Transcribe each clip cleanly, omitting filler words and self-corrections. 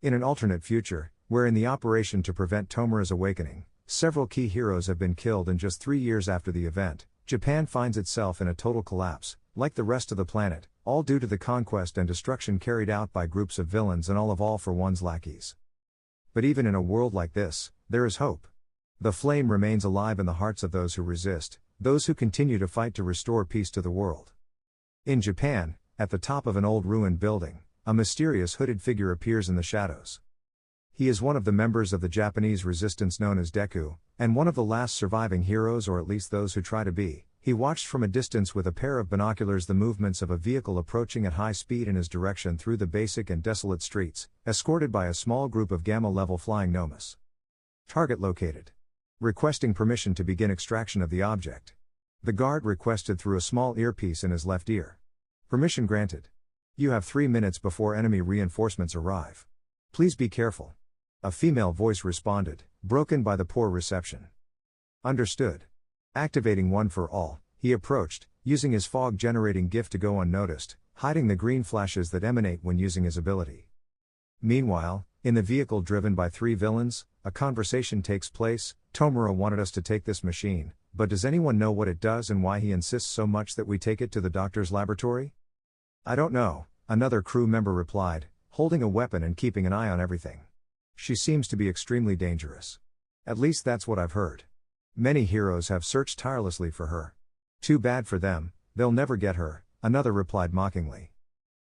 In an alternate future, where in the operation to prevent Tomura's awakening, several key heroes have been killed in just 3 years after the event, Japan finds itself in a total collapse, like the rest of the planet, all due to the conquest and destruction carried out by groups of villains and all for one's lackeys. But even in a world like this, there is hope. The flame remains alive in the hearts of those who resist, those who continue to fight to restore peace to the world. In Japan, at the top of an old ruined building, a mysterious hooded figure appears in the shadows. He is one of the members of the Japanese resistance known as Deku, and one of the last surviving heroes, or at least those who try to be. He watched from a distance with a pair of binoculars the movements of a vehicle approaching at high speed in his direction through the basic and desolate streets, escorted by a small group of Gamma-level flying Nomas. Target located. Requesting permission to begin extraction of the object. The guard requested through a small earpiece in his left ear. Permission granted. You have 3 minutes before enemy reinforcements arrive. Please be careful. A female voice responded, broken by the poor reception. Understood. Activating One for All, he approached, using his fog-generating gift to go unnoticed, hiding the green flashes that emanate when using his ability. Meanwhile, in the vehicle driven by 3 villains, a conversation takes place. Tomura wanted us to take this machine, but does anyone know what it does and why he insists so much that we take it to the doctor's laboratory? I don't know, another crew member replied, holding a weapon and keeping an eye on everything. She seems to be extremely dangerous. At least that's what I've heard. Many heroes have searched tirelessly for her. Too bad for them, they'll never get her, another replied mockingly.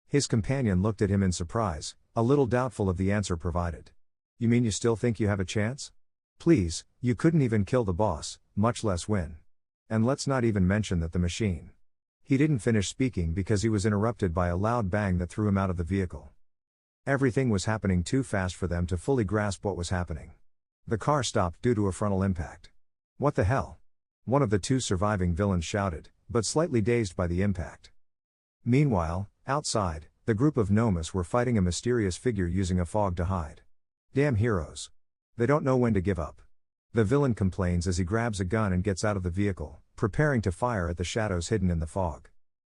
His companion looked at him in surprise, a little doubtful of the answer provided. You mean you still think you have a chance? Please, you couldn't even kill the boss, much less win. And let's not even mention that the machine. He didn't finish speaking because he was interrupted by a loud bang that threw him out of the vehicle. Everything was happening too fast for them to fully grasp what was happening. The car stopped due to a frontal impact. What the hell? One of the 2 surviving villains shouted, but slightly dazed by the impact. Meanwhile, outside, the group of Nomas were fighting a mysterious figure using a fog to hide. Damn heroes. They don't know when to give up. The villain complains as he grabs a gun and gets out of the vehicle, preparing to fire at the shadows hidden in the fog.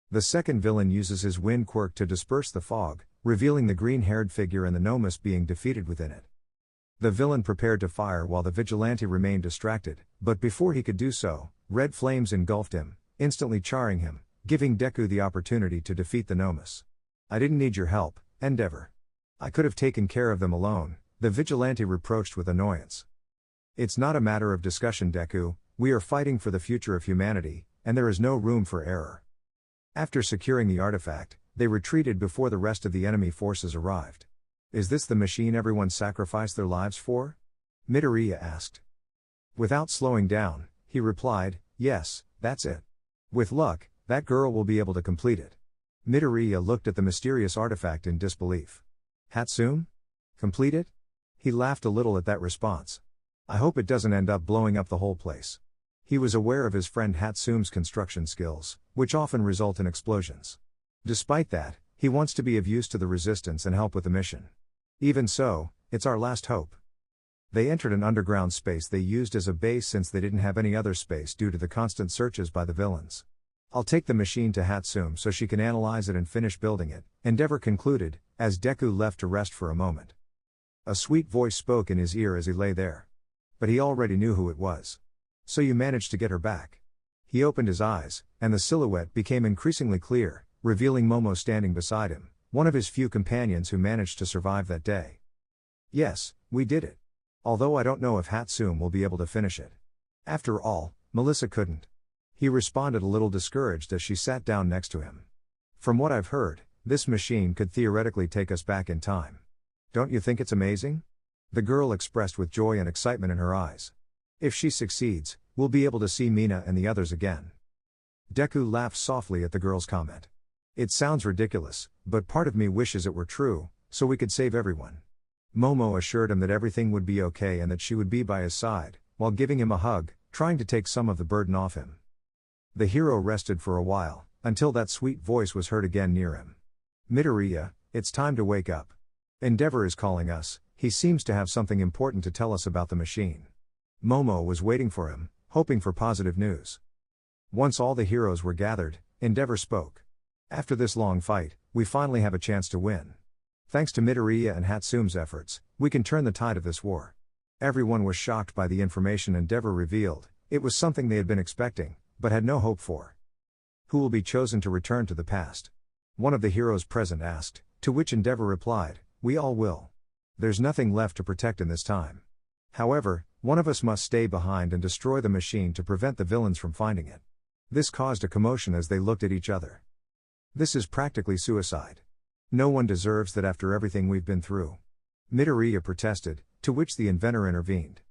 The second villain uses his wind quirk to disperse the fog, revealing the green-haired figure and the Nomas being defeated within it. The villain prepared to fire while the vigilante remained distracted, but before he could do so, red flames engulfed him, instantly charring him, giving Deku the opportunity to defeat the Nomas. I didn't need your help, Endeavor. I could have taken care of them alone, the vigilante reproached with annoyance. It's not a matter of discussion, Deku, we are fighting for the future of humanity, and there is no room for error. After securing the artifact, they retreated before the rest of the enemy forces arrived. Is this the machine everyone sacrificed their lives for? Midoriya asked. Without slowing down, he replied, yes, that's it. With luck, that girl will be able to complete it. Midoriya looked at the mysterious artifact in disbelief. Hatsune? Complete it? He laughed a little at that response. I hope it doesn't end up blowing up the whole place. He was aware of his friend Hatsune's construction skills, which often result in explosions. Despite that, he wants to be of use to the resistance and help with the mission. Even so, it's our last hope. They entered an underground space they used as a base since they didn't have any other space due to the constant searches by the villains. I'll take the machine to Hatsune so she can analyze it and finish building it, Endeavor concluded, as Deku left to rest for a moment. A sweet voice spoke in his ear as he lay there. But he already knew who it was. So you managed to get her back. He opened his eyes, and the silhouette became increasingly clear, revealing Momo standing beside him, one of his few companions who managed to survive that day. Yes, we did it. Although I don't know if Hatsune will be able to finish it. After all, Melissa couldn't. He responded a little discouraged as she sat down next to him. From what I've heard, this machine could theoretically take us back in time. Don't you think it's amazing? The girl expressed with joy and excitement in her eyes. If she succeeds, we'll be able to see Mina and the others again. Deku laughed softly at the girl's comment. It sounds ridiculous, but part of me wishes it were true, so we could save everyone. Momo assured him that everything would be okay and that she would be by his side, while giving him a hug, trying to take some of the burden off him. The hero rested for a while, until that sweet voice was heard again near him. Midoriya, it's time to wake up. Endeavor is calling us, he seems to have something important to tell us about the machine. Momo was waiting for him, hoping for positive news. Once all the heroes were gathered, Endeavor spoke. After this long fight, we finally have a chance to win. Thanks to Midoriya and Hatsume's efforts, we can turn the tide of this war. Everyone was shocked by the information Endeavor revealed. It was something they had been expecting, but had no hope for. Who will be chosen to return to the past? One of the heroes present asked, to which Endeavor replied, we all will. There's nothing left to protect in this time. However, one of us must stay behind and destroy the machine to prevent the villains from finding it. This caused a commotion as they looked at each other. This is practically suicide. No one deserves that after everything we've been through. Midoriya protested, to which the inventor intervened.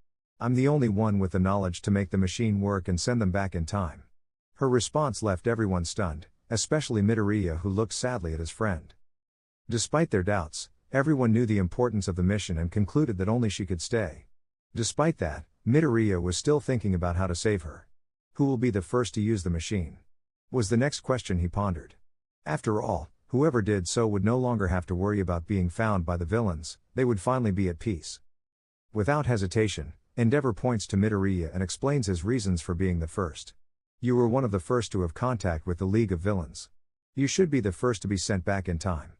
I'm the only one with the knowledge to make the machine work and send them back in time. Her response left everyone stunned, especially Midoriya, who looked sadly at his friend. Despite their doubts, everyone knew the importance of the mission and concluded that only she could stay. Despite that, Midoriya was still thinking about how to save her. Who will be the first to use the machine? Was the next question he pondered. After all, whoever did so would no longer have to worry about being found by the villains, they would finally be at peace. Without hesitation, Endeavor points to Midoriya and explains his reasons for being the first. You were one of the first to have contact with the League of Villains. You should be the first to be sent back in time.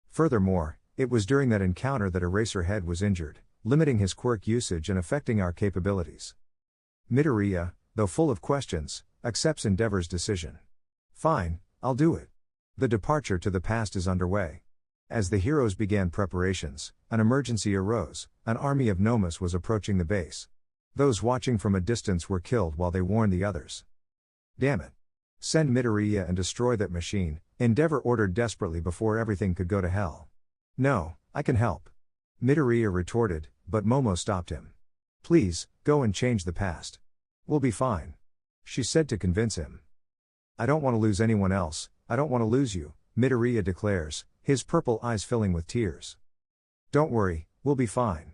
Furthermore, it was during that encounter that Eraserhead was injured, limiting his quirk usage and affecting our capabilities. Midoriya, though full of questions, accepts Endeavor's decision. Fine, I'll do it. The departure to the past is underway. As the heroes began preparations, an emergency arose. An army of Nomas was approaching the base. Those watching from a distance were killed while they warned the others. Damn it. Send Midoriya and destroy that machine, Endeavor ordered desperately before everything could go to hell. No, I can help. Midoriya retorted, but Momo stopped him. Please, go and change the past. We'll be fine. She said to convince him. I don't want to lose anyone else, I don't want to lose you, Midoriya declares, his purple eyes filling with tears. Don't worry, we'll be fine.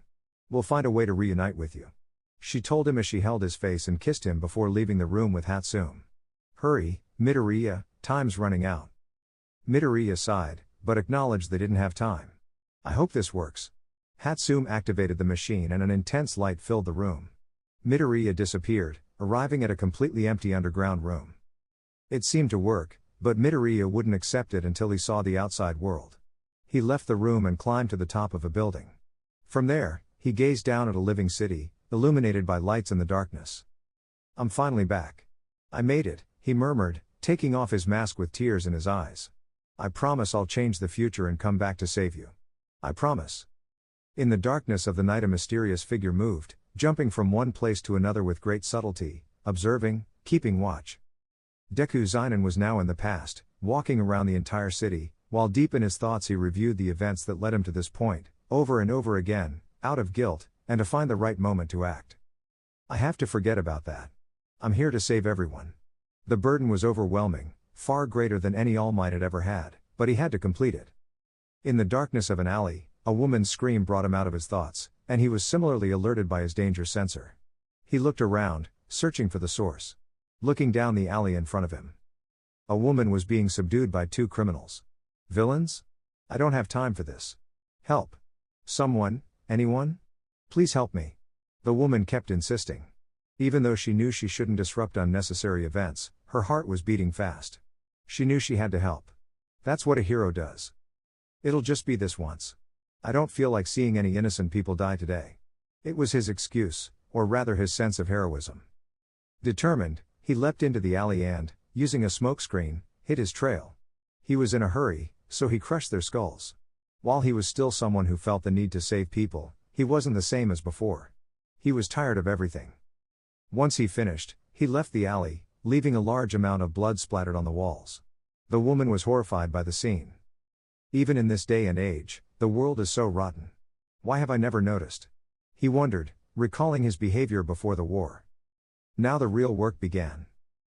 We'll find a way to reunite with you. She told him as she held his face and kissed him before leaving the room with Hatsume. Hurry, Midoriya, time's running out. Midoriya sighed, but acknowledged they didn't have time. I hope this works. Hatsume activated the machine and an intense light filled the room. Midoriya disappeared, arriving at a completely empty underground room. It seemed to work, but Midoriya wouldn't accept it until he saw the outside world. He left the room and climbed to the top of a building. From there, he gazed down at a living city, illuminated by lights in the darkness. I'm finally back. I made it, he murmured, taking off his mask with tears in his eyes. I promise I'll change the future and come back to save you. I promise. In the darkness of the night a mysterious figure moved, jumping from one place to another with great subtlety, observing, keeping watch. Deku Zeinen was now in the past, walking around the entire city, while deep in his thoughts he reviewed the events that led him to this point, over and over again, out of guilt, and to find the right moment to act. I have to forget about that. I'm here to save everyone. The burden was overwhelming, far greater than any All Might had ever had, but he had to complete it. In the darkness of an alley, a woman's scream brought him out of his thoughts, and he was similarly alerted by his danger sensor. He looked around, searching for the source. Looking down the alley in front of him. A woman was being subdued by two criminals. Villains? I don't have time for this. Help. Someone, anyone? Please help me. The woman kept insisting. Even though she knew she shouldn't disrupt unnecessary events, her heart was beating fast. She knew she had to help. That's what a hero does. It'll just be this once. I don't feel like seeing any innocent people die today. It was his excuse, or rather his sense of heroism. Determined, he leapt into the alley and, using a smokescreen, hit his trail. He was in a hurry, so he crushed their skulls. While he was still someone who felt the need to save people, he wasn't the same as before. He was tired of everything. Once he finished, he left the alley, leaving a large amount of blood splattered on the walls. The woman was horrified by the scene. Even in this day and age, the world is so rotten. Why have I never noticed? He wondered, recalling his behavior before the war. Now the real work began.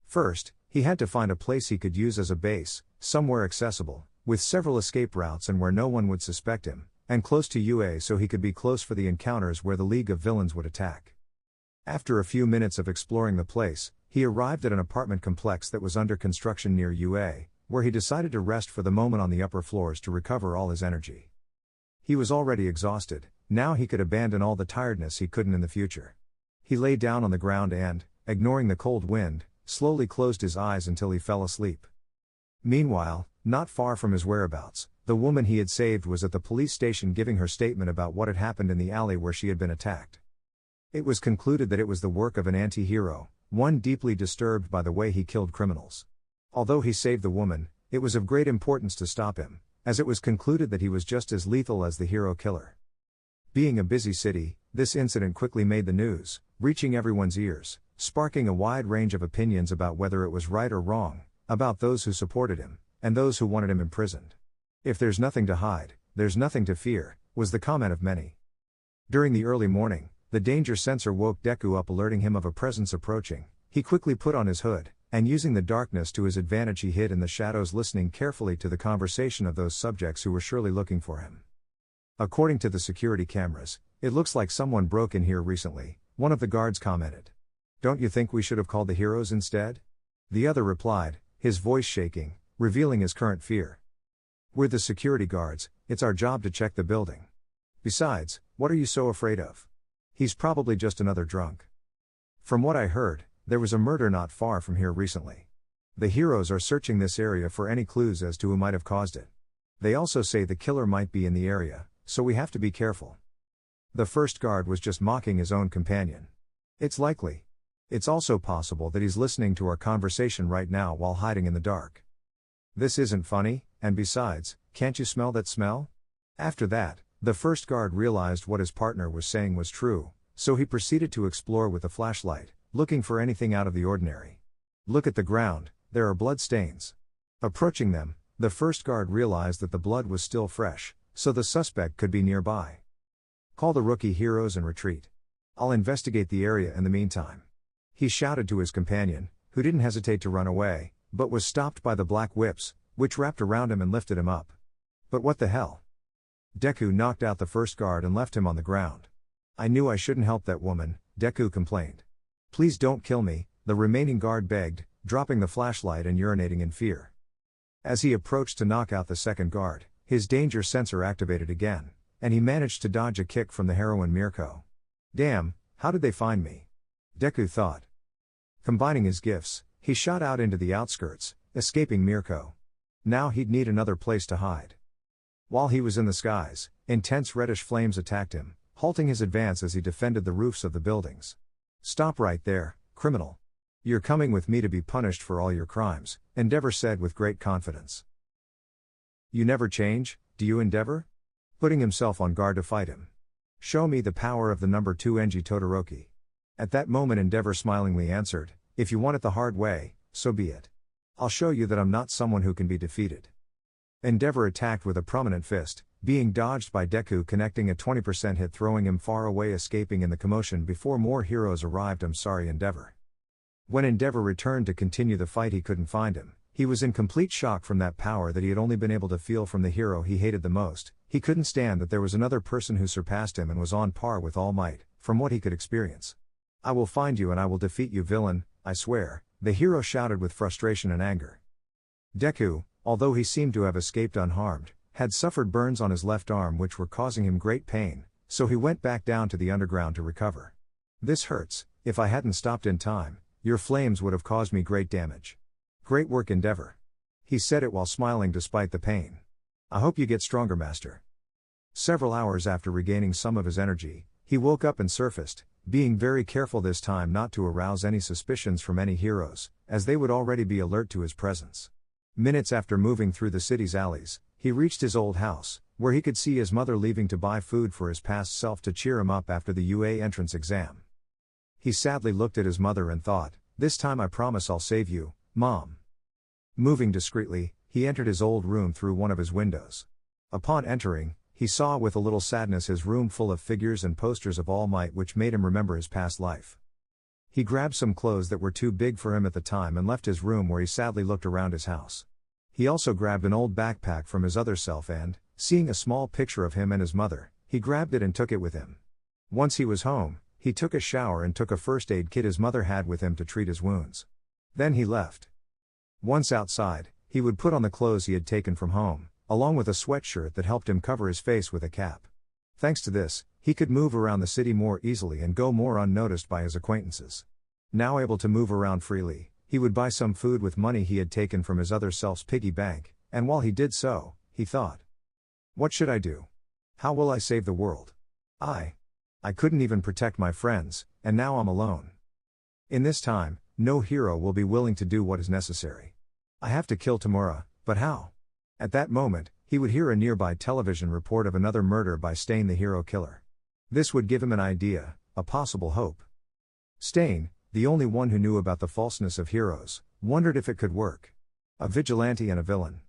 First, he had to find a place he could use as a base, somewhere accessible, with several escape routes and where no one would suspect him, and close to UA so he could be close for the encounters where the League of Villains would attack. After a few minutes of exploring the place, he arrived at an apartment complex that was under construction near UA, where he decided to rest for the moment on the upper floors to recover all his energy. He was already exhausted, now he could abandon all the tiredness he couldn't in the future. He lay down on the ground and, ignoring the cold wind, slowly closed his eyes until he fell asleep. Meanwhile, not far from his whereabouts, The woman he had saved was at the police station giving her statement about what had happened in the alley where she had been attacked. It was concluded that it was the work of an anti-hero, one deeply disturbed by the way he killed criminals. Although he saved the woman, it was of great importance to stop him, as it was concluded that he was just as lethal as the hero killer. Being a busy city, this incident quickly made the news, reaching everyone's ears, sparking a wide range of opinions about whether it was right or wrong, about those who supported him, and those who wanted him imprisoned. "If there's nothing to hide, there's nothing to fear," was the comment of many. During the early morning, the danger sensor woke Deku up, alerting him of a presence approaching. He quickly put on his hood, and using the darkness to his advantage he hid in the shadows, listening carefully to the conversation of those subjects who were surely looking for him. "According to the security cameras, it looks like someone broke in here recently," one of the guards commented. "Don't you think we should have called the heroes instead?" The other replied, his voice shaking, revealing his current fear. "We're the security guards, it's our job to check the building. Besides, what are you so afraid of? He's probably just another drunk. From what I heard, there was a murder not far from here recently. The heroes are searching this area for any clues as to who might have caused it. They also say the killer might be in the area, so we have to be careful." The first guard was just mocking his own companion. "It's likely. It's also possible that he's listening to our conversation right now while hiding in the dark. This isn't funny, and besides, can't you smell that smell?" After that, the first guard realized what his partner was saying was true, so he proceeded to explore with a flashlight, looking for anything out of the ordinary. "Look at the ground, there are blood stains." Approaching them, the first guard realized that the blood was still fresh, so the suspect could be nearby. "Call the rookie heroes and retreat. I'll investigate the area in the meantime," he shouted to his companion, who didn't hesitate to run away, but was stopped by the black whips, which wrapped around him and lifted him up. "But what the hell?" Deku knocked out the first guard and left him on the ground. "I knew I shouldn't help that woman," Deku complained. "Please don't kill me," the remaining guard begged, dropping the flashlight and urinating in fear. As he approached to knock out the second guard, his danger sensor activated again, and he managed to dodge a kick from the heroine Mirko. "Damn, how did they find me?" Deku thought. Combining his gifts, he shot out into the outskirts, escaping Mirko. Now he'd need another place to hide. While he was in the skies, intense reddish flames attacked him, halting his advance as he defended the roofs of the buildings. "Stop right there, criminal. You're coming with me to be punished for all your crimes," Endeavor said with great confidence. "You never change, do you, Endeavor?" Putting himself on guard to fight him. "Show me the power of the number 2 Enji Todoroki." At that moment Endeavor smilingly answered, "If you want it the hard way, so be it. I'll show you that I'm not someone who can be defeated." Endeavor attacked with a prominent fist, being dodged by Deku, connecting a 20% hit, throwing him far away, escaping in the commotion before more heroes arrived. "I'm sorry, Endeavor." When Endeavor returned to continue the fight, he couldn't find him. He was in complete shock from that power that he had only been able to feel from the hero he hated the most. He couldn't stand that there was another person who surpassed him and was on par with All Might, from what he could experience. "I will find you and I will defeat you, villain, I swear," the hero shouted with frustration and anger. Deku, although he seemed to have escaped unharmed, had suffered burns on his left arm which were causing him great pain, so he went back down to the underground to recover. "This hurts. If I hadn't stopped in time, your flames would have caused me great damage." "Great work, Endeavor." He said it while smiling despite the pain. "I hope you get stronger, Master." Several hours after regaining some of his energy, he woke up and surfaced, being very careful this time not to arouse any suspicions from any heroes, as they would already be alert to his presence. Minutes after moving through the city's alleys, he reached his old house, where he could see his mother leaving to buy food for his past self to cheer him up after the UA entrance exam. He sadly looked at his mother and thought, "This time I promise I'll save you, Mom." Moving discreetly, he entered his old room through one of his windows. Upon entering, he saw with a little sadness his room full of figures and posters of All Might, which made him remember his past life. He grabbed some clothes that were too big for him at the time and left his room, where he sadly looked around his house. He also grabbed an old backpack from his other self and, seeing a small picture of him and his mother, he grabbed it and took it with him. Once he was home, he took a shower and took a first aid kit his mother had with him to treat his wounds. Then he left. Once outside, he would put on the clothes he had taken from home, along with a sweatshirt that helped him cover his face with a cap. Thanks to this, he could move around the city more easily and go more unnoticed by his acquaintances. Now able to move around freely, he would buy some food with money he had taken from his other self's piggy bank, and while he did so, he thought, What should I do? How will I save the world? I couldn't even protect my friends, and now I'm alone. In this time, no hero will be willing to do what is necessary. I have to kill Tamura, but how? At that moment, he would hear a nearby television report of another murder by Stain the hero killer. This would give him an idea, a possible hope. Stain, the only one who knew about the falseness of heroes, wondered if it could work. A vigilante and a villain.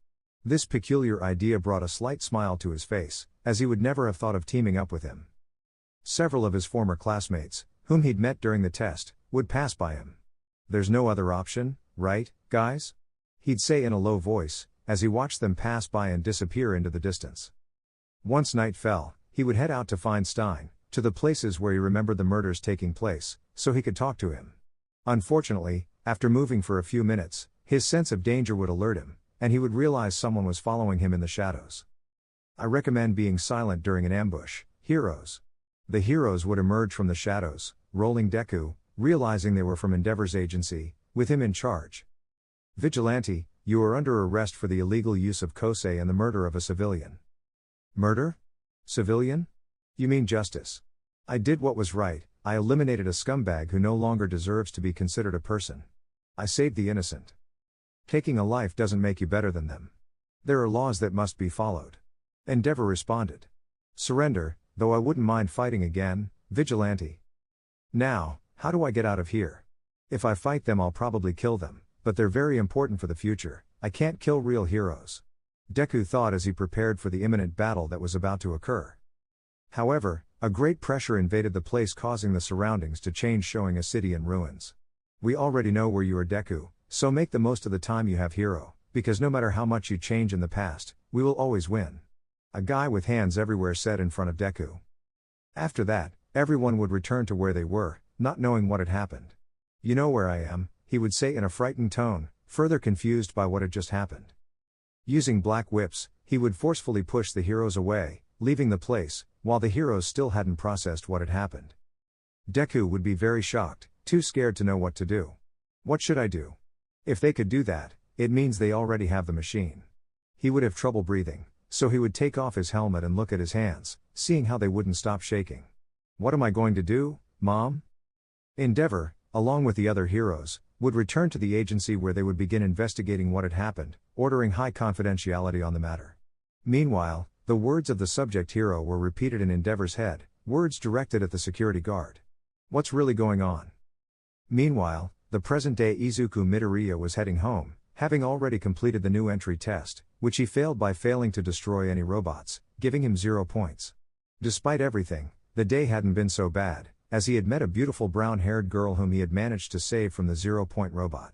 This peculiar idea brought a slight smile to his face, as he would never have thought of teaming up with him. Several of his former classmates, whom he'd met during the test, would pass by him. There's no other option, right, guys? He'd say in a low voice, as he watched them pass by and disappear into the distance. Once night fell, he would head out to find Stein, to the places where he remembered the murders taking place, so he could talk to him. Unfortunately, after moving for a few minutes, his sense of danger would alert him, and he would realize someone was following him in the shadows. I recommend being silent during an ambush, heroes. The heroes would emerge from the shadows, rolling Deku, realizing they were from Endeavor's agency, with him in charge. Vigilante, you are under arrest for the illegal use of Kosei and the murder of a civilian. Murder? Civilian? You mean justice. I did what was right, I eliminated a scumbag who no longer deserves to be considered a person. I saved the innocent. Taking a life doesn't make you better than them. There are laws that must be followed. Endeavor responded. Surrender, though I wouldn't mind fighting again, Vigilante. Now, how do I get out of here? If I fight them I'll probably kill them, but they're very important for the future, I can't kill real heroes. Deku thought as he prepared for the imminent battle that was about to occur. However, a great pressure invaded the place, causing the surroundings to change, showing a city in ruins. We already know where you are, Deku, so make the most of the time you have, hero, because no matter how much you change in the past, we will always win. A guy with hands everywhere said in front of Deku. After that, everyone would return to where they were, not knowing what had happened. You know where I am, he would say in a frightened tone, further confused by what had just happened. Using black whips, he would forcefully push the heroes away, leaving the place, while the heroes still hadn't processed what had happened. Deku would be very shocked, too scared to know what to do. What should I do? If they could do that, it means they already have the machine. He would have trouble breathing, so he would take off his helmet and look at his hands, seeing how they wouldn't stop shaking. What am I going to do, Mom? Endeavor, along with the other heroes, would return to the agency where they would begin investigating what had happened, ordering high confidentiality on the matter. Meanwhile, the words of the subject hero were repeated in Endeavor's head, words directed at the security guard. What's really going on? Meanwhile, the present-day Izuku Midoriya was heading home, having already completed the new entry test, which he failed by failing to destroy any robots, giving him 0 points. Despite everything, the day hadn't been so bad, as he had met a beautiful brown-haired girl whom he had managed to save from the 0-point robot.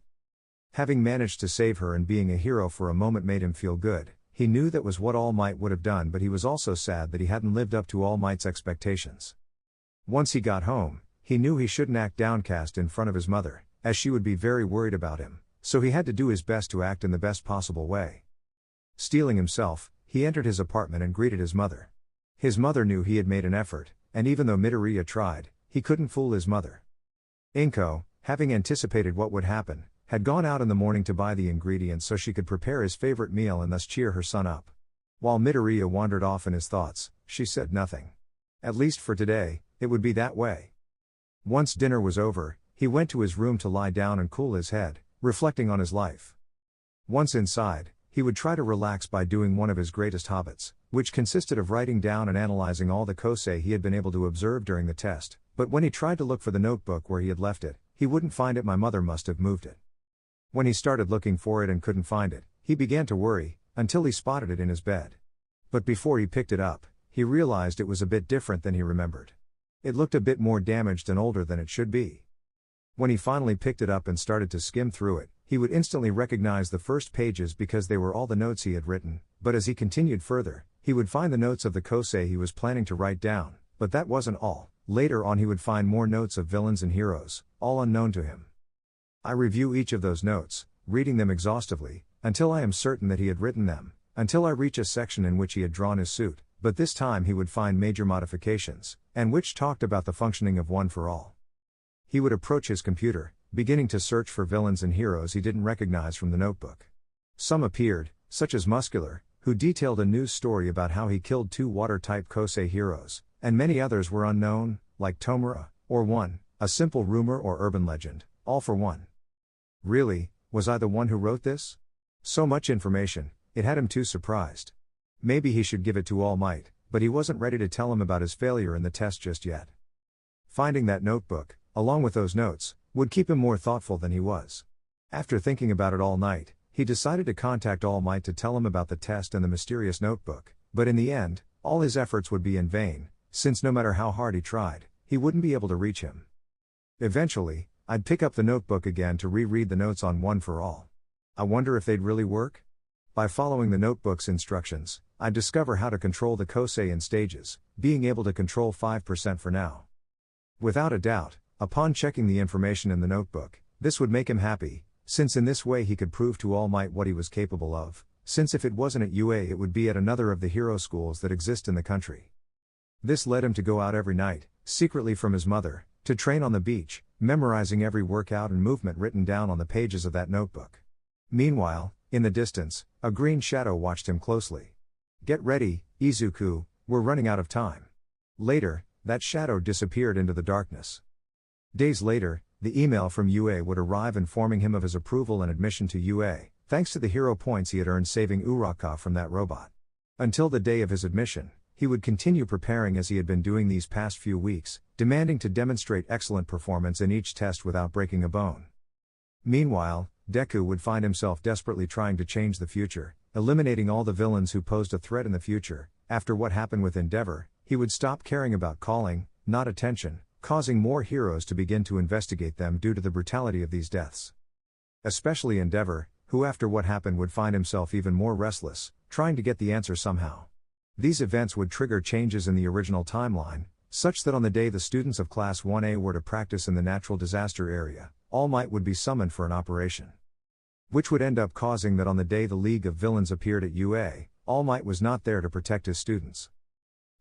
Having managed to save her and being a hero for a moment made him feel good. He knew that was what All Might would have done, but he was also sad that he hadn't lived up to All Might's expectations. Once he got home, he knew he shouldn't act downcast in front of his mother, as she would be very worried about him, so he had to do his best to act in the best possible way. Steeling himself, he entered his apartment and greeted his mother. His mother knew he had made an effort, and even though Midoriya tried, he couldn't fool his mother. Inko, having anticipated what would happen, had gone out in the morning to buy the ingredients so she could prepare his favorite meal and thus cheer her son up. While Midoriya wandered off in his thoughts, she said nothing. At least for today, it would be that way. Once dinner was over, he went to his room to lie down and cool his head, reflecting on his life. Once inside, he would try to relax by doing one of his greatest hobbies, which consisted of writing down and analyzing all the Kosei he had been able to observe during the test, but when he tried to look for the notebook where he had left it, he wouldn't find it. My mother must have moved it. When he started looking for it and couldn't find it, he began to worry, until he spotted it in his bed. But before he picked it up, he realized it was a bit different than he remembered. It looked a bit more damaged and older than it should be. When he finally picked it up and started to skim through it, he would instantly recognize the first pages because they were all the notes he had written, but as he continued further, he would find the notes of the Kosei he was planning to write down, but that wasn't all. Later on he would find more notes of villains and heroes, all unknown to him. I review each of those notes, reading them exhaustively, until I am certain that he had written them, until I reach a section in which he had drawn his suit, but this time he would find major modifications, and which talked about the functioning of One for All. He would approach his computer, beginning to search for villains and heroes he didn't recognize from the notebook. Some appeared, such as Muscular, who detailed a news story about how he killed 2 water-type Kosei heroes, and many others were unknown, like Tomura, or one, a simple rumor or urban legend, all for one. Really, was I the one who wrote this? So much information, it had him too surprised. Maybe he should give it to All Might, but he wasn't ready to tell him about his failure in the test just yet. Finding that notebook, along with those notes, would keep him more thoughtful than he was. After thinking about it all night, he decided to contact All Might to tell him about the test and the mysterious notebook, but in the end, all his efforts would be in vain, since no matter how hard he tried, he wouldn't be able to reach him. Eventually, I'd pick up the notebook again to reread the notes on One for All. I wonder if they'd really work? By following the notebook's instructions, I'd discover how to control the Kosei in stages, being able to control 5% for now. Without a doubt, upon checking the information in the notebook, this would make him happy, since in this way he could prove to All Might what he was capable of, since if it wasn't at UA it would be at another of the hero schools that exist in the country. This led him to go out every night, secretly from his mother, to train on the beach, memorizing every workout and movement written down on the pages of that notebook. Meanwhile, in the distance, a green shadow watched him closely. "Get ready, Izuku, we're running out of time." Later, that shadow disappeared into the darkness. Days later, the email from UA would arrive informing him of his approval and admission to UA, thanks to the hero points he had earned saving Uraka from that robot. Until the day of his admission, he would continue preparing as he had been doing these past few weeks, demanding to demonstrate excellent performance in each test without breaking a bone. Meanwhile, Deku would find himself desperately trying to change the future, eliminating all the villains who posed a threat in the future. After what happened with Endeavor, he would stop caring about calling, not attention, causing more heroes to begin to investigate them due to the brutality of these deaths. Especially Endeavor, who after what happened would find himself even more restless, trying to get the answer somehow. These events would trigger changes in the original timeline, such that on the day the students of Class 1A were to practice in the natural disaster area, All Might would be summoned for an operation. Which would end up causing that on the day the League of Villains appeared at UA, All Might was not there to protect his students.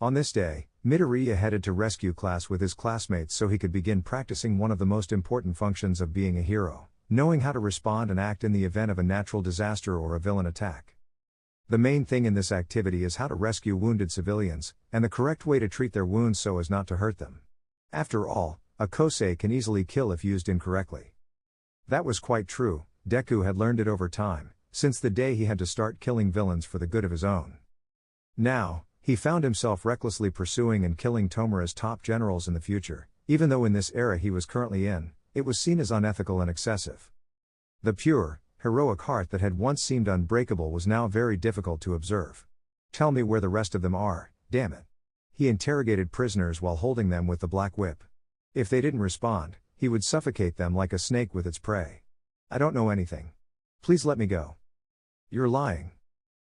On this day, Midoriya headed to rescue class with his classmates so he could begin practicing one of the most important functions of being a hero, knowing how to respond and act in the event of a natural disaster or a villain attack. The main thing in this activity is how to rescue wounded civilians, and the correct way to treat their wounds so as not to hurt them. After all, a Kosei can easily kill if used incorrectly. That was quite true. Deku had learned it over time, since the day he had to start killing villains for the good of his own. Now, he found himself recklessly pursuing and killing Tomura's top generals in the future, even though in this era he was currently in, it was seen as unethical and excessive. The pure, heroic heart that had once seemed unbreakable was now very difficult to observe. "Tell me where the rest of them are, damn it." He interrogated prisoners while holding them with the black whip. If they didn't respond, he would suffocate them like a snake with its prey. "I don't know anything. Please let me go." "You're lying.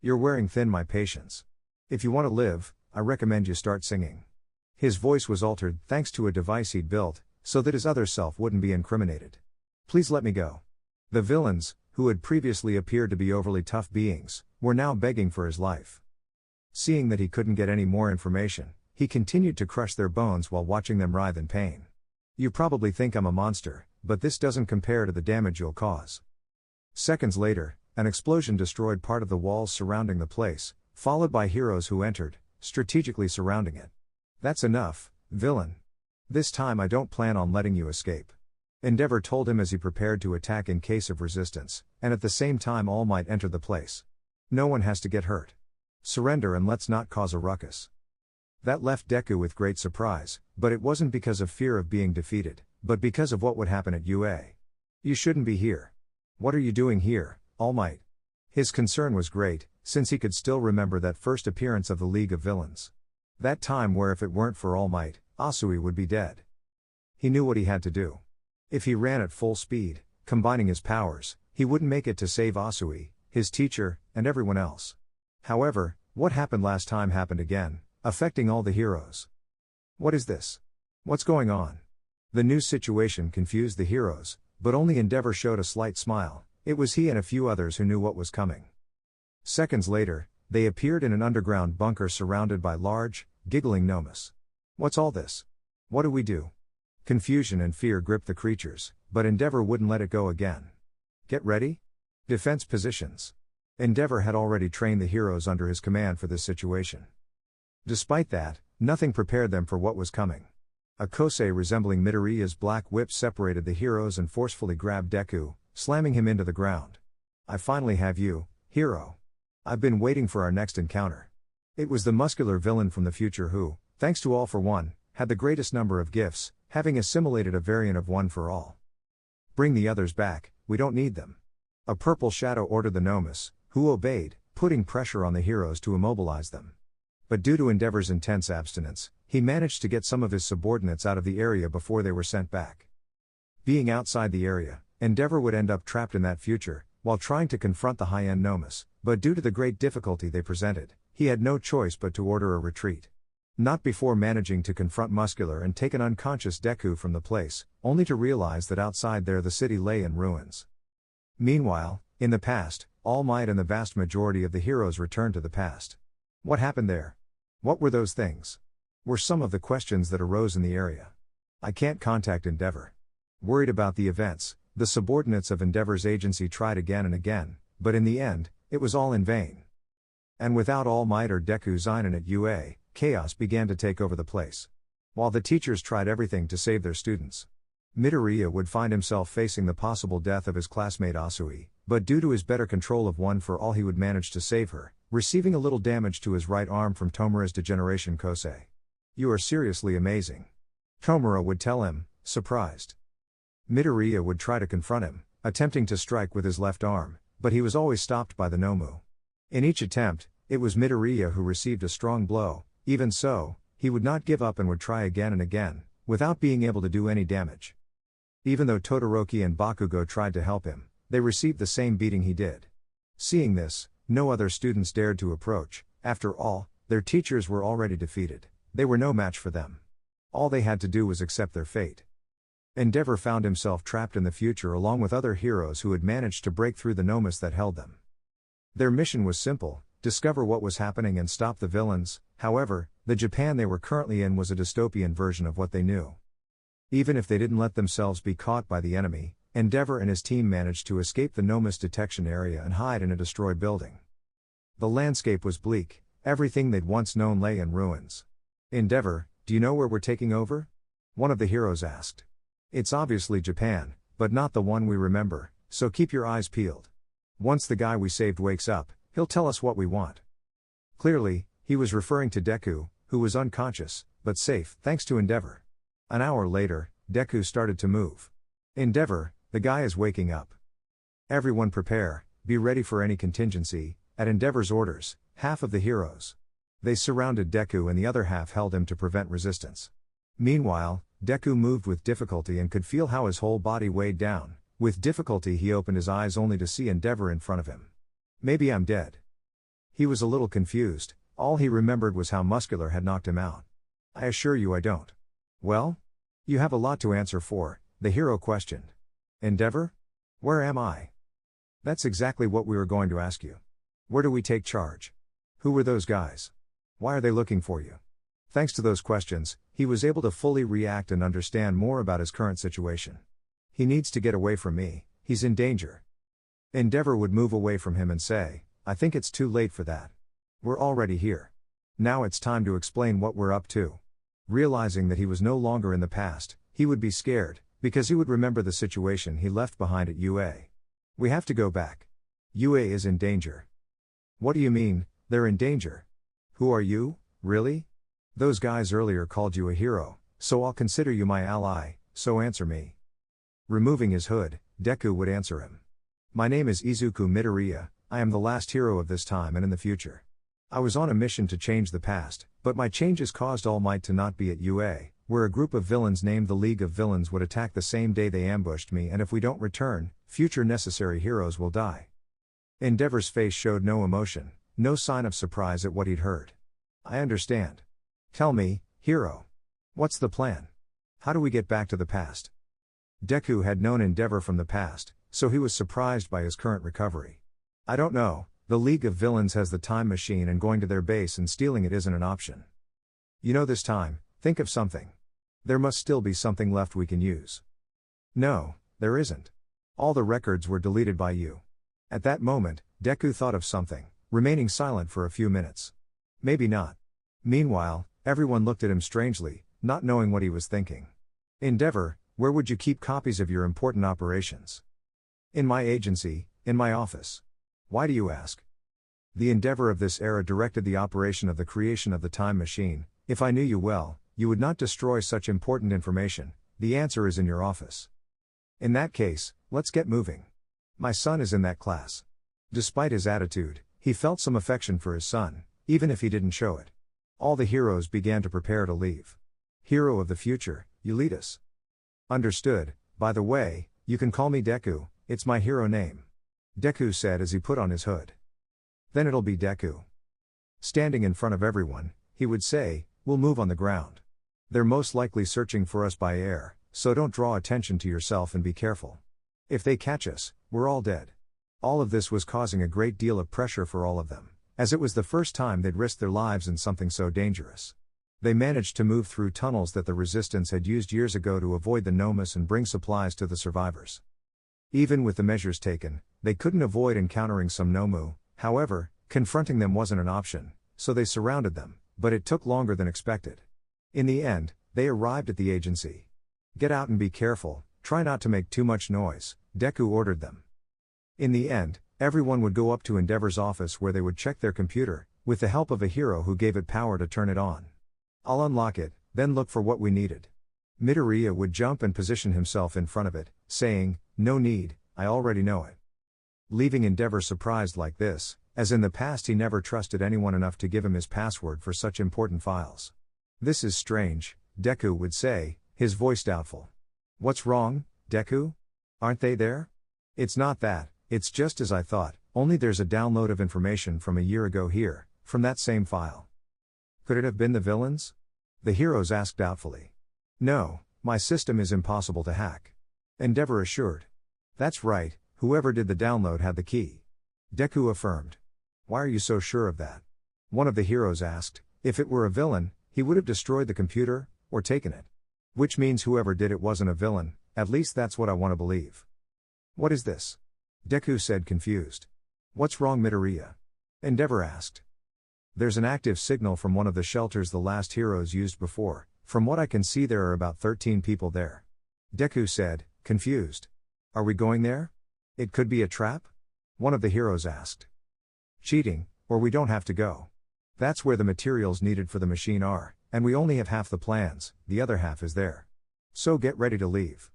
You're wearing thin my patience. If you want to live, I recommend you start singing." His voice was altered thanks to a device he'd built, so that his other self wouldn't be incriminated. "Please let me go." The villains, who had previously appeared to be overly tough beings, were now begging for his life. Seeing that he couldn't get any more information, he continued to crush their bones while watching them writhe in pain. "You probably think I'm a monster, but this doesn't compare to the damage you'll cause." Seconds later, an explosion destroyed part of the walls surrounding the place, followed by heroes who entered, strategically surrounding it. "That's enough, villain. This time I don't plan on letting you escape," Endeavor told him as he prepared to attack in case of resistance, and at the same time All Might entered the place. "No one has to get hurt. Surrender and let's not cause a ruckus." That left Deku with great surprise, but it wasn't because of fear of being defeated, but because of what would happen at UA. "You shouldn't be here. What are you doing here, All Might?" His concern was great, since he could still remember that first appearance of the League of Villains. That time where if it weren't for All Might, Asui would be dead. He knew what he had to do. If he ran at full speed, combining his powers, he wouldn't make it to save Asui, his teacher, and everyone else. However, what happened last time happened again, affecting all the heroes. "What is this? What's going on?" The new situation confused the heroes, but only Endeavor showed a slight smile. It was he and a few others who knew what was coming. Seconds later, they appeared in an underground bunker surrounded by large, giggling gnomes. "What's all this? What do we do?" Confusion and fear gripped the creatures, but Endeavor wouldn't let it go again. "Get ready? Defense positions." Endeavor had already trained the heroes under his command for this situation. Despite that, nothing prepared them for what was coming. A Kosei resembling Midoriya's black whip separated the heroes and forcefully grabbed Deku, slamming him into the ground. "I finally have you, hero. I've been waiting for our next encounter." It was the muscular villain from the future who, thanks to All for One, had the greatest number of gifts, having assimilated a variant of One for All. "Bring the others back, we don't need them." A purple shadow ordered the Nomus, who obeyed, putting pressure on the heroes to immobilize them. But due to Endeavor's intense abstinence, he managed to get some of his subordinates out of the area before they were sent back. Being outside the area, Endeavor would end up trapped in that future, while trying to confront the high-end Nomus, but due to the great difficulty they presented, he had no choice but to order a retreat. Not before managing to confront Muscular and take an unconscious Deku from the place, only to realize that outside there the city lay in ruins. Meanwhile, in the past, All Might and the vast majority of the heroes returned to the past. What happened there? What were those things? Were some of the questions that arose in the area. I can't contact Endeavor. Worried about the events, the subordinates of Endeavor's agency tried again and again, but in the end, it was all in vain. And without All Might or Deku Zeinen at UA, chaos began to take over the place. While the teachers tried everything to save their students, Midoriya would find himself facing the possible death of his classmate Asui, but due to his better control of One for All he would manage to save her, receiving a little damage to his right arm from Tomura's degeneration Kosei. "You are seriously amazing," Tomura would tell him, surprised. Midoriya would try to confront him, attempting to strike with his left arm, but he was always stopped by the Nomu. In each attempt, it was Midoriya who received a strong blow. Even so, he would not give up and would try again and again, without being able to do any damage. Even though Todoroki and Bakugo tried to help him, they received the same beating he did. Seeing this, no other students dared to approach. After all, their teachers were already defeated. They were no match for them. All they had to do was accept their fate. Endeavor found himself trapped in the future along with other heroes who had managed to break through the Nomus that held them. Their mission was simple: discover what was happening and stop the villains. However, the Japan they were currently in was a dystopian version of what they knew. Even if they didn't let themselves be caught by the enemy, Endeavor and his team managed to escape the Nomus detection area and hide in a destroyed building. The landscape was bleak, everything they'd once known lay in ruins. "Endeavor, do you know where we're taking over?" one of the heroes asked. "It's obviously Japan, but not the one we remember, so keep your eyes peeled. Once the guy we saved wakes up, he'll tell us what we want." Clearly, he was referring to Deku, who was unconscious, but safe, thanks to Endeavor. An hour later, Deku started to move. "Endeavor, the guy is waking up. Everyone prepare, be ready for any contingency." At Endeavor's orders, half of the heroes. They surrounded Deku and the other half held him to prevent resistance. Meanwhile, Deku moved with difficulty and could feel how his whole body weighed down. With difficulty he opened his eyes only to see Endeavor in front of him. "Maybe I'm dead." He was a little confused. All he remembered was how Muscular had knocked him out. "I assure you I don't." "Well? You have a lot to answer for," the hero questioned. "Endeavor? Where am I?" "That's exactly what we were going to ask you. Where do we take charge? Who were those guys? Why are they looking for you?" Thanks to those questions, he was able to fully react and understand more about his current situation. "He needs to get away from me, he's in danger." Endeavor would move away from him and say, "I think it's too late for that. We're already here. Now it's time to explain what we're up to." Realizing that he was no longer in the past, he would be scared, because he would remember the situation he left behind at UA. "We have to go back. UA is in danger." "What do you mean, they're in danger? Who are you, really?" "Those guys earlier called you a hero, so I'll consider you my ally, so answer me." Removing his hood, Deku would answer him. "My name is Izuku Midoriya, I am the last hero of this time and in the future. I was on a mission to change the past, but my changes caused All Might to not be at UA, where a group of villains named the League of Villains would attack the same day they ambushed me, and if we don't return, future necessary heroes will die." Endeavor's face showed no emotion, no sign of surprise at what he'd heard. "I understand. Tell me, hero. What's the plan? How do we get back to the past?" Deku had known Endeavor from the past, so he was surprised by his current recovery. "I don't know, the League of Villains has the time machine and going to their base and stealing it isn't an option. You know, this time, think of something. There must still be something left we can use." "No, there isn't. All the records were deleted by you." At that moment, Deku thought of something, remaining silent for a few minutes. Maybe not. Meanwhile, everyone looked at him strangely, not knowing what he was thinking. Endeavor, where would you keep copies of your important operations? In my agency, in my office. Why do you ask? The Endeavor of this era directed the operation of the creation of the time machine. If I knew you well, you would not destroy such important information. The answer is in your office. In that case, let's get moving. My son is in that class. Despite his attitude, he felt some affection for his son, even if he didn't show it. All the heroes began to prepare to leave. Hero of the future, you lead us. Understood. By the way, you can call me Deku, it's my hero name. Deku said as he put on his hood. Then it'll be Deku. Standing in front of everyone, he would say, we'll move on the ground. They're most likely searching for us by air, so don't draw attention to yourself and be careful. If they catch us, we're all dead. All of this was causing a great deal of pressure for all of them, as it was the first time they'd risked their lives in something so dangerous. They managed to move through tunnels that the resistance had used years ago to avoid the Nomus and bring supplies to the survivors. Even with the measures taken, they couldn't avoid encountering some Nomu. However, confronting them wasn't an option, so they surrounded them, but it took longer than expected. In the end, they arrived at the agency. Get out and be careful, try not to make too much noise, Deku ordered them. In the end, everyone would go up to Endeavor's office where they would check their computer, with the help of a hero who gave it power to turn it on. I'll unlock it, then look for what we needed. Midoriya would jump and position himself in front of it, saying, no need, I already know it. Leaving Endeavor surprised like this, as in the past he never trusted anyone enough to give him his password for such important files. This is strange, Deku would say, his voice doubtful. What's wrong, Deku? Aren't they there? It's not that, it's just as I thought, only there's a download of information from a year ago here, from that same file. Could it have been the villains? The heroes asked doubtfully. No, my system is impossible to hack. Endeavor assured. That's right, whoever did the download had the key. Deku affirmed. Why are you so sure of that? One of the heroes asked. If it were a villain, he would have destroyed the computer, or taken it. Which means whoever did it wasn't a villain, at least that's what I want to believe. What is this? Deku said confused. What's wrong, Midoriya? Endeavor asked. There's an active signal from one of the shelters the last heroes used before. From what I can see there are about 13 people there. Deku said, confused. Are we going there? It could be a trap? One of the heroes asked. Cheating, or we don't have to go. That's where the materials needed for the machine are, and we only have half the plans, the other half is there. So get ready to leave.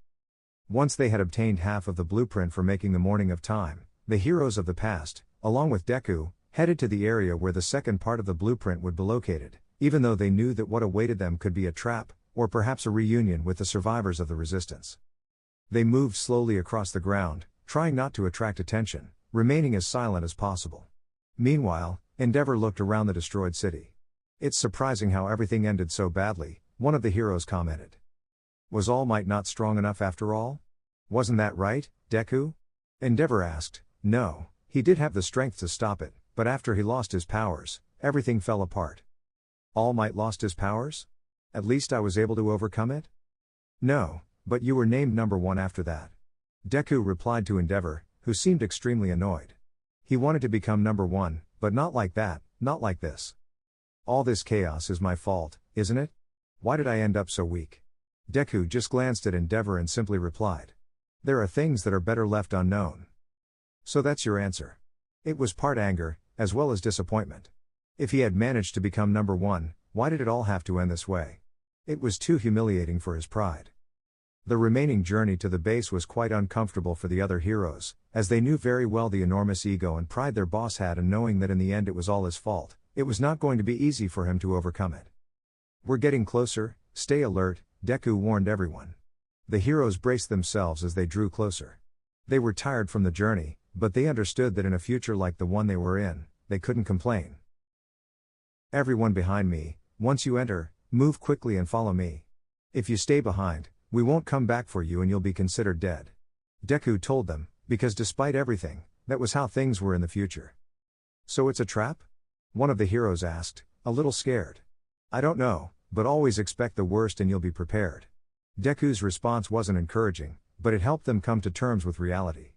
Once they had obtained half of the blueprint for making the Morning of Time, the heroes of the past, along with Deku, headed to the area where the second part of the blueprint would be located, even though they knew that what awaited them could be a trap, or perhaps a reunion with the survivors of the resistance. They moved slowly across the ground, trying not to attract attention, remaining as silent as possible. Meanwhile, Endeavor looked around the destroyed city. It's surprising how everything ended so badly, one of the heroes commented. Was All Might not strong enough after all? Wasn't that right, Deku? Endeavor asked. No, he did have the strength to stop it, but after he lost his powers, everything fell apart. All Might lost his powers? At least I was able to overcome it? No, but you were named number 1 after that. Deku replied to Endeavor, who seemed extremely annoyed. He wanted to become number 1, but not like that, not like this. All this chaos is my fault, isn't it? Why did I end up so weak? Deku just glanced at Endeavor and simply replied. There are things that are better left unknown. So that's your answer. It was part anger, as well as disappointment. If he had managed to become number 1, why did it all have to end this way? It was too humiliating for his pride. The remaining journey to the base was quite uncomfortable for the other heroes, as they knew very well the enormous ego and pride their boss had, and knowing that in the end it was all his fault, it was not going to be easy for him to overcome it. We're getting closer, stay alert, Deku warned everyone. The heroes braced themselves as they drew closer. They were tired from the journey, but they understood that in a future like the one they were in, they couldn't complain. Everyone behind me, once you enter, move quickly and follow me. If you stay behind, we won't come back for you and you'll be considered dead. Deku told them, because despite everything, that was how things were in the future. So it's a trap? One of the heroes asked, a little scared. I don't know, but always expect the worst and you'll be prepared. Deku's response wasn't encouraging, but it helped them come to terms with reality.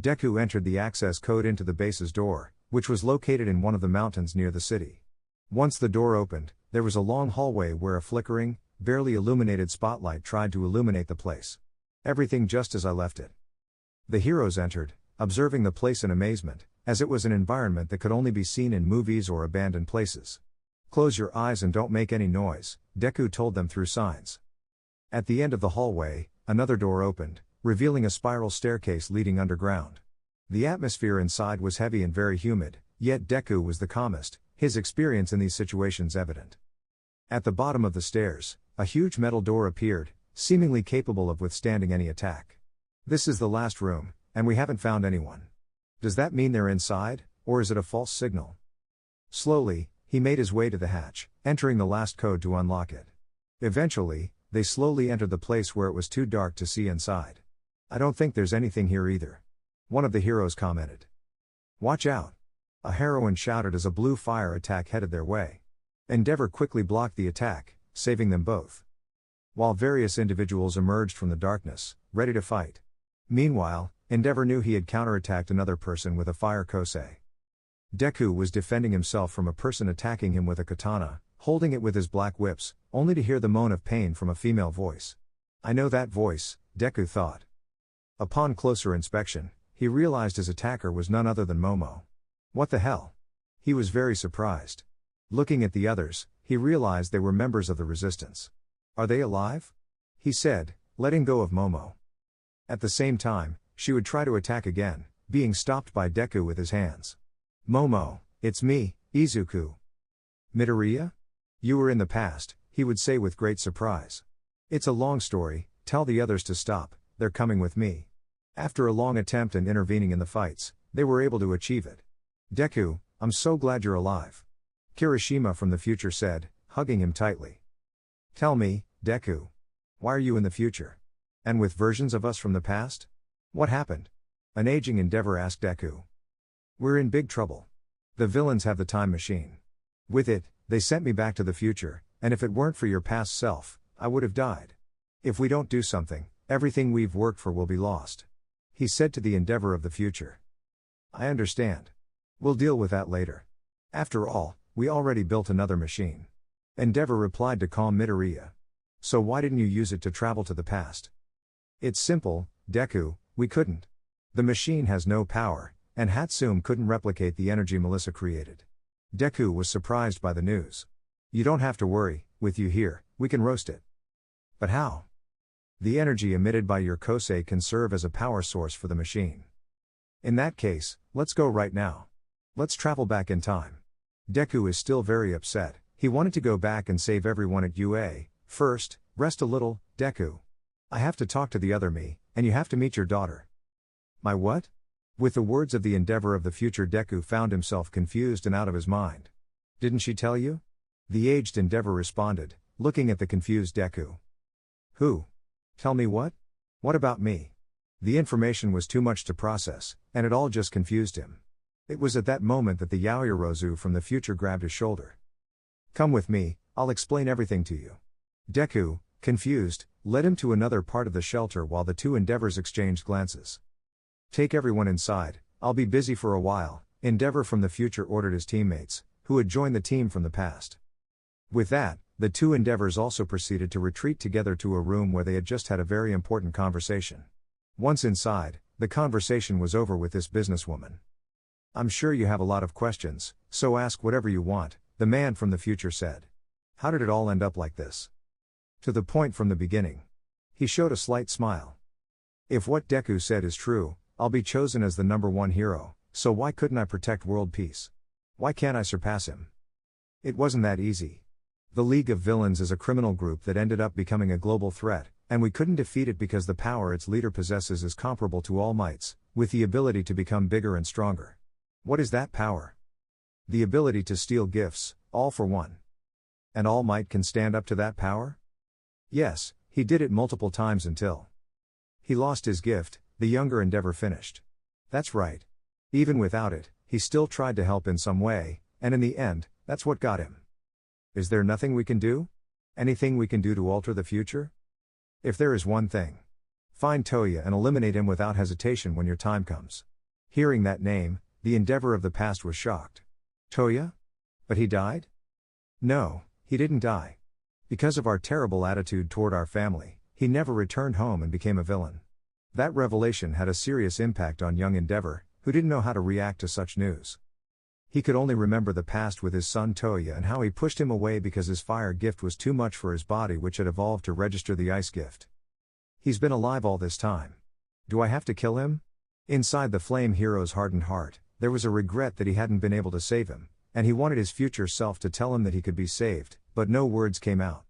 Deku entered the access code into the base's door, which was located in one of the mountains near the city. Once the door opened, there was a long hallway where a flickering, barely illuminated spotlight tried to illuminate the place. Everything just as I left it. The heroes entered, observing the place in amazement, as it was an environment that could only be seen in movies or abandoned places. "Close your eyes and don't make any noise," Deku told them through signs. At the end of the hallway, another door opened, revealing a spiral staircase leading underground. The atmosphere inside was heavy and very humid, yet Deku was the calmest, his experience in these situations evident. At the bottom of the stairs, a huge metal door appeared, seemingly capable of withstanding any attack. "This is the last room, and we haven't found anyone. Does that mean they're inside, or is it a false signal?" Slowly, he made his way to the hatch, entering the last code to unlock it. Eventually, they slowly entered the place where it was too dark to see inside. "I don't think there's anything here either," one of the heroes commented. "Watch out!" a heroine shouted as a blue fire attack headed their way. Endeavor quickly blocked the attack, saving them both. While various individuals emerged from the darkness, ready to fight. Meanwhile, Endeavor knew he had counterattacked another person with a fire kosei. Deku was defending himself from a person attacking him with a katana, holding it with his black whips, only to hear the moan of pain from a female voice. "I know that voice," Deku thought. Upon closer inspection, he realized his attacker was none other than Momo. What the hell? He was very surprised. Looking at the others, he realized they were members of the resistance. "Are they alive?" he said, letting go of Momo. At the same time, she would try to attack again, being stopped by Deku with his hands. "Momo, it's me, Izuku." "Midoriya? You were in the past," he would say with great surprise. "It's a long story, tell the others to stop, they're coming with me." After a long attempt and intervening in the fights, they were able to achieve it. "Deku, I'm so glad you're alive," Kirishima from the future said, hugging him tightly. "Tell me, Deku. Why are you in the future? And with versions of us from the past? What happened?" an aging Endeavor asked Deku. "We're in big trouble. The villains have the time machine. With it, they sent me back to the future, and if it weren't for your past self, I would have died. If we don't do something, everything we've worked for will be lost," he said to the Endeavor of the future. "I understand. We'll deal with that later. After all, we already built another machine." Endeavor replied to calm Midoriya. "So why didn't you use it to travel to the past?" "It's simple, Deku, we couldn't. The machine has no power, and Hatsune couldn't replicate the energy Melissa created." Deku was surprised by the news. "You don't have to worry, with you here, we can roast it." "But how?" "The energy emitted by your kosei can serve as a power source for the machine." "In that case, let's go right now. Let's travel back in time." Deku is still very upset. He wanted to go back and save everyone at UA. "First, rest a little, Deku. I have to talk to the other me, and you have to meet your daughter." "My what?" With the words of the Endeavor of the future, Deku found himself confused and out of his mind. "Didn't she tell you?" the aged Endeavor responded, looking at the confused Deku. "Who? Tell me what? What about me?" The information was too much to process, and it all just confused him. It was at that moment that the Yaoyorozu from the future grabbed his shoulder. "Come with me, I'll explain everything to you." Deku, confused, led him to another part of the shelter while the two Endeavors exchanged glances. "Take everyone inside, I'll be busy for a while," Endeavor from the future ordered his teammates, who had joined the team from the past. With that, the two Endeavors also proceeded to retreat together to a room where they had just had a very important conversation. Once inside, the conversation was over with this businesswoman. "I'm sure you have a lot of questions, so ask whatever you want," the man from the future said. "How did it all end up like this?" "To the point from the beginning." He showed a slight smile. "If what Deku said is true, I'll be chosen as the #1 hero, so why couldn't I protect world peace? Why can't I surpass him?" "It wasn't that easy. The League of Villains is a criminal group that ended up becoming a global threat, and we couldn't defeat it because the power its leader possesses is comparable to All Might's, with the ability to become bigger and stronger." "What is that power?" "The ability to steal gifts, all for one." "And All Might can stand up to that power?" "Yes, he did it multiple times until he lost his gift," the younger Endeavor finished. "That's right. Even without it, he still tried to help in some way, and in the end, that's what got him." "Is there nothing we can do? Anything we can do to alter the future?" "If there is one thing. Find Toya and eliminate him without hesitation when your time comes. Hearing that name, the Endeavor of the past was shocked. Toya? But he died? No, he didn't die. Because of our terrible attitude toward our family, he never returned home and became a villain. That revelation had a serious impact on young Endeavor, who didn't know how to react to such news. He could only remember the past with his son Toya and how he pushed him away because his fire gift was too much for his body, which had evolved to register the ice gift. He's been alive all this time. Do I have to kill him? Inside the flame hero's hardened heart, there was a regret that he hadn't been able to save him, and he wanted his future self to tell him that he could be saved, but no words came out.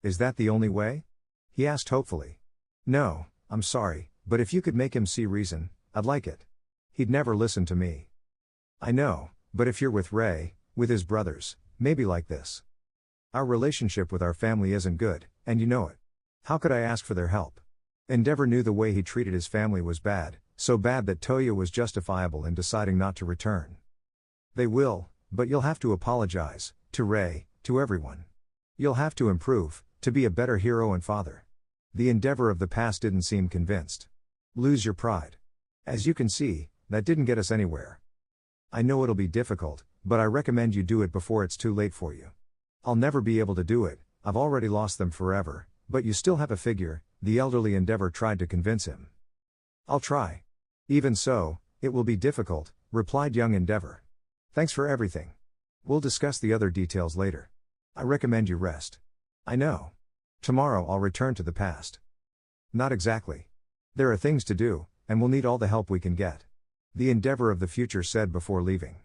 Is that the only way? He asked hopefully. No, I'm sorry, but if you could make him see reason, I'd like it. He'd never listen to me. I know, but if you're with Ray, with his brothers, maybe like this. Our relationship with our family isn't good, and you know it. How could I ask for their help? Endeavor knew the way he treated his family was bad, so bad that Toya was justifiable in deciding not to return. They will, but you'll have to apologize, to Ray, to everyone. You'll have to improve, to be a better hero and father. The Endeavor of the past didn't seem convinced. Lose your pride. As you can see, that didn't get us anywhere. I know it'll be difficult, but I recommend you do it before it's too late for you. I'll never be able to do it, I've already lost them forever, but you still have a figure, the elderly Endeavor tried to convince him. I'll try. Even so, it will be difficult, replied young Endeavor. Thanks for everything. We'll discuss the other details later. I recommend you rest. I know. Tomorrow I'll return to the past. Not exactly. There are things to do, and we'll need all the help we can get. The Endeavor of the future said before leaving.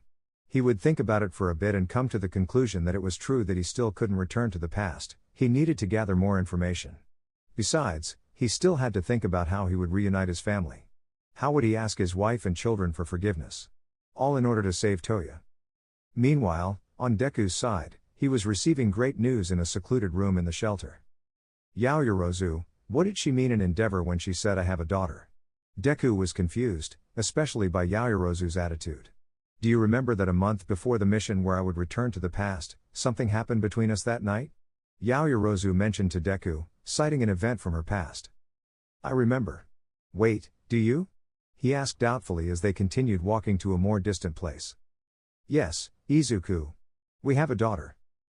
He would think about it for a bit and come to the conclusion that it was true that he still couldn't return to the past, he needed to gather more information. Besides, he still had to think about how he would reunite his family. How would he ask his wife and children for forgiveness? All in order to save Toya. Meanwhile, on Deku's side, he was receiving great news in a secluded room in the shelter. Yaoyorozu, what did she mean in Endeavor when she said I have a daughter? Deku was confused, especially by Yaoyorozu's attitude. Do you remember that a month before the mission where I would return to the past, something happened between us that night? Yaoyorozu mentioned to Deku, citing an event from her past. I remember. Wait, do you? He asked doubtfully as they continued walking to a more distant place. Yes, Izuku. We have a daughter.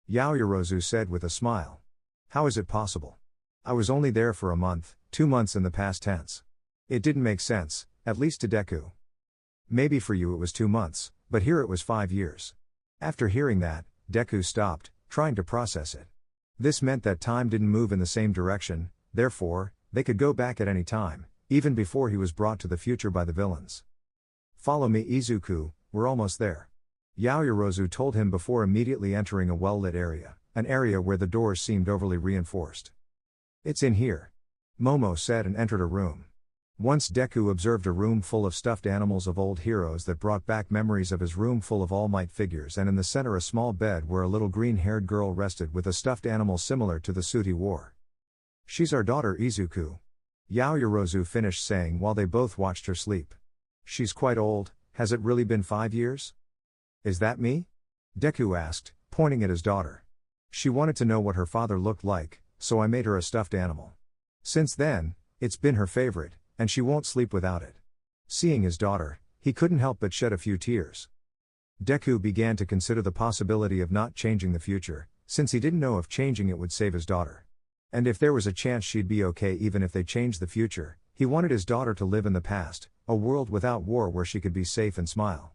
Yaoyorozu said with a smile. How is it possible? I was only there for a month, 2 months in the past tense. It didn't make sense, at least to Deku. Maybe for you it was 2 months, but here it was 5 years. After hearing that, Deku stopped, trying to process it. This meant that time didn't move in the same direction, therefore, they could go back at any time, even before he was brought to the future by the villains. Follow me Izuku, we're almost there. Yaoyorozu told him before immediately entering a well-lit area, an area where the doors seemed overly reinforced. It's in here. Momo said and entered a room. Once Deku observed a room full of stuffed animals of old heroes that brought back memories of his room full of All Might figures, and in the center a small bed where a little green-haired girl rested with a stuffed animal similar to the suit he wore. She's our daughter Izuku. Yaoyorozu finished saying while they both watched her sleep. She's quite old, has it really been 5 years? Is that me? Deku asked, pointing at his daughter. She wanted to know what her father looked like, so I made her a stuffed animal. Since then, it's been her favorite, and she won't sleep without it. Seeing his daughter, he couldn't help but shed a few tears. Deku began to consider the possibility of not changing the future, since he didn't know if changing it would save his daughter. And if there was a chance she'd be okay even if they changed the future, he wanted his daughter to live in the past, a world without war where she could be safe and smile.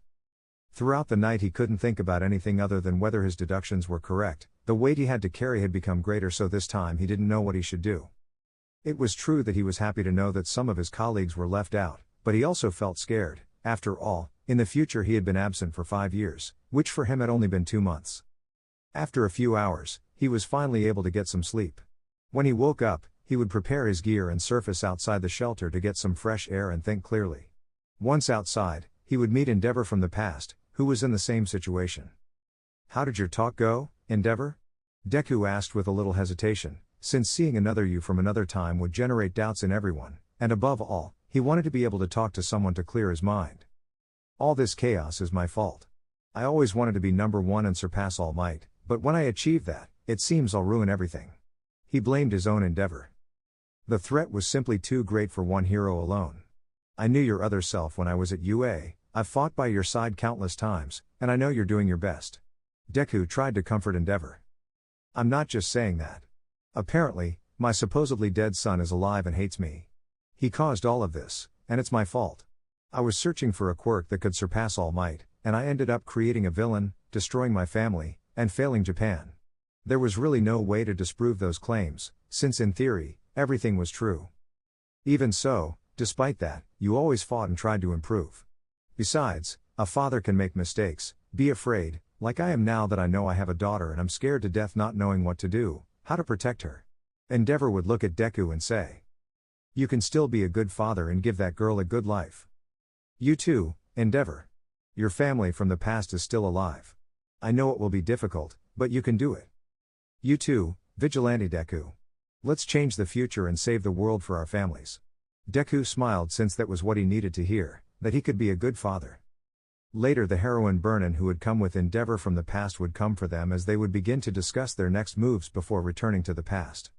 Throughout the night he couldn't think about anything other than whether his deductions were correct. The weight he had to carry had become greater, so this time he didn't know what he should do. It was true that he was happy to know that some of his colleagues were left out, but he also felt scared. After all, in the future he had been absent for 5 years, which for him had only been 2 months. After a few hours, he was finally able to get some sleep. When he woke up, he would prepare his gear and surface outside the shelter to get some fresh air and think clearly. Once outside, he would meet Endeavor from the past, who was in the same situation. How did your talk go, Endeavor? Deku asked with a little hesitation, since seeing another you from another time would generate doubts in everyone, and above all, he wanted to be able to talk to someone to clear his mind. All this chaos is my fault. I always wanted to be number one and surpass All Might, but when I achieve that, it seems I'll ruin everything. He blamed his own endeavor. The threat was simply too great for one hero alone. I knew your other self when I was at UA, I've fought by your side countless times, and I know you're doing your best. Deku tried to comfort Endeavor. I'm not just saying that. Apparently, my supposedly dead son is alive and hates me. He caused all of this, and it's my fault. I was searching for a quirk that could surpass All Might, and I ended up creating a villain, destroying my family, and failing Japan. There was really no way to disprove those claims, since in theory, everything was true. Even so, despite that, you always fought and tried to improve. Besides, a father can make mistakes, be afraid, like I am now that I know I have a daughter and I'm scared to death not knowing what to do, how to protect her. Endeavor would look at Deku and say, you can still be a good father and give that girl a good life. You too, Endeavor. Your family from the past is still alive. I know it will be difficult, but you can do it. You too, Vigilante Deku. Let's change the future and save the world for our families. Deku smiled since that was what he needed to hear, that he could be a good father. Later the heroine Burnin who had come with Endeavor from the past would come for them as they would begin to discuss their next moves before returning to the past.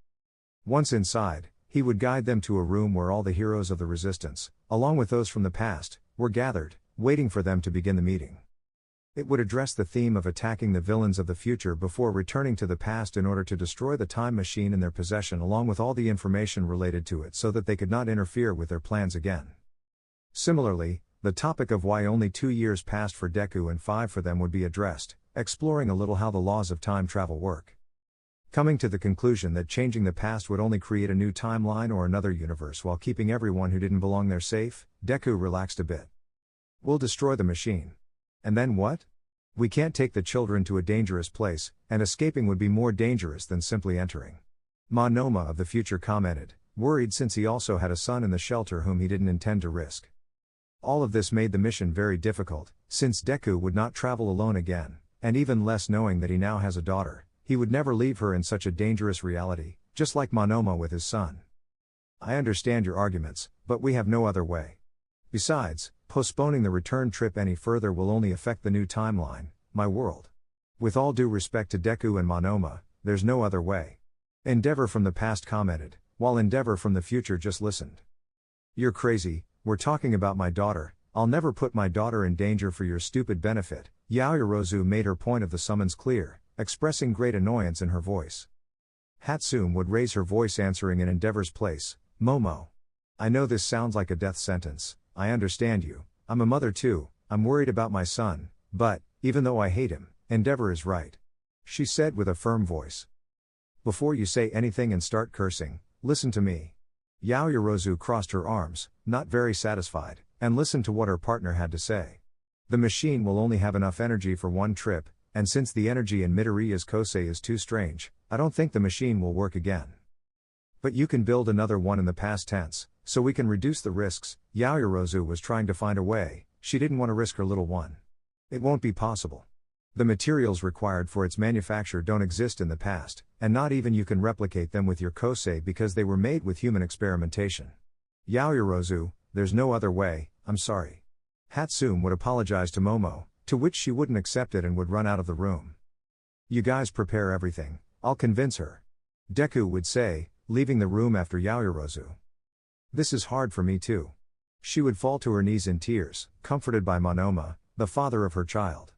Once inside, he would guide them to a room where all the heroes of the resistance, along with those from the past, were gathered, waiting for them to begin the meeting. It would address the theme of attacking the villains of the future before returning to the past in order to destroy the time machine in their possession along with all the information related to it so that they could not interfere with their plans again. Similarly, the topic of why only 2 years passed for Deku and 5 for them would be addressed, exploring a little how the laws of time travel work. Coming to the conclusion that changing the past would only create a new timeline or another universe while keeping everyone who didn't belong there safe, Deku relaxed a bit. We'll destroy the machine. And then what? We can't take the children to a dangerous place, and escaping would be more dangerous than simply entering. Monoma of the future commented, worried since he also had a son in the shelter whom he didn't intend to risk. All of this made the mission very difficult, since Deku would not travel alone again, and even less knowing that he now has a daughter, he would never leave her in such a dangerous reality, just like Monoma with his son. I understand your arguments, but we have no other way. Besides, postponing the return trip any further will only affect the new timeline, my world. With all due respect to Deku and Monoma, there's no other way. Endeavor from the past commented, while Endeavor from the future just listened. You're crazy, we're talking about my daughter, I'll never put my daughter in danger for your stupid benefit. Yaoyorozu made her point of the summons clear, expressing great annoyance in her voice. Hatsune would raise her voice answering in Endeavor's place, Momo. I know this sounds like a death sentence, I understand you, I'm a mother too, I'm worried about my son, but, even though I hate him, Endeavor is right. She said with a firm voice. Before you say anything and start cursing, listen to me. Yaoyorozu crossed her arms, not very satisfied, and listened to what her partner had to say. The machine will only have enough energy for one trip, and since the energy in Midoriya's Kosei is too strange, I don't think the machine will work again. But you can build another one in the past tense, so we can reduce the risks. Yaoyorozu was trying to find a way, she didn't want to risk her little one. It won't be possible. The materials required for its manufacture don't exist in the past, and not even you can replicate them with your Kosei because they were made with human experimentation. Yaoyorozu, there's no other way, I'm sorry. Hatsune would apologize to Momo, to which she wouldn't accept it and would run out of the room. You guys prepare everything, I'll convince her. Deku would say, leaving the room after Yaoyorozu. This is hard for me too. She would fall to her knees in tears, comforted by Monoma, the father of her child.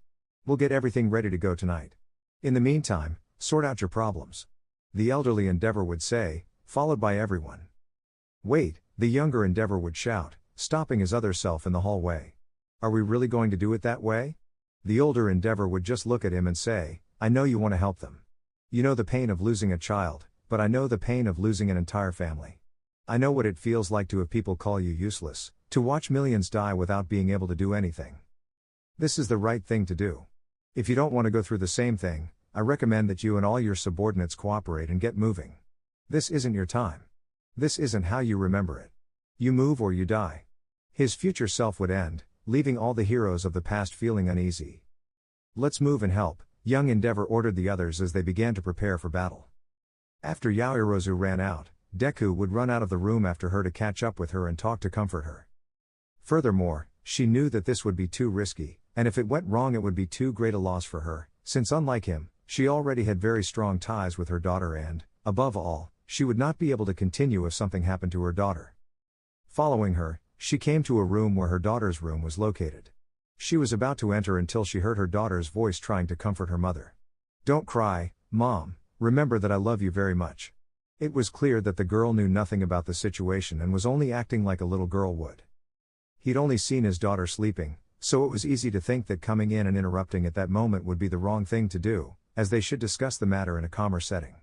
We'll get everything ready to go tonight. In the meantime, sort out your problems. The elderly Endeavor would say, followed by everyone. Wait, the younger Endeavor would shout, stopping his other self in the hallway. Are we really going to do it that way? The older Endeavor would just look at him and say, I know you want to help them. You know the pain of losing a child, but I know the pain of losing an entire family. I know what it feels like to have people call you useless, to watch millions die without being able to do anything. This is the right thing to do. If you don't want to go through the same thing, I recommend that you and all your subordinates cooperate and get moving. This isn't your time. This isn't how you remember it. You move or you die. His future self would end, leaving all the heroes of the past feeling uneasy. Let's move and help, young Endeavor ordered the others as they began to prepare for battle. After Yaoyorozu ran out, Deku would run out of the room after her to catch up with her and talk to comfort her. Furthermore, she knew that this would be too risky, and if it went wrong it would be too great a loss for her, since unlike him, she already had very strong ties with her daughter and, above all, she would not be able to continue if something happened to her daughter. Following her, She came to a room where her daughter's room was located. She was about to enter until she heard her daughter's voice trying to comfort her mother. "Don't cry, Mom, remember that I love you very much." It was clear that the girl knew nothing about the situation and was only acting like a little girl would. He'd only seen his daughter sleeping, so it was easy to think that coming in and interrupting at that moment would be the wrong thing to do, as they should discuss the matter in a calmer setting.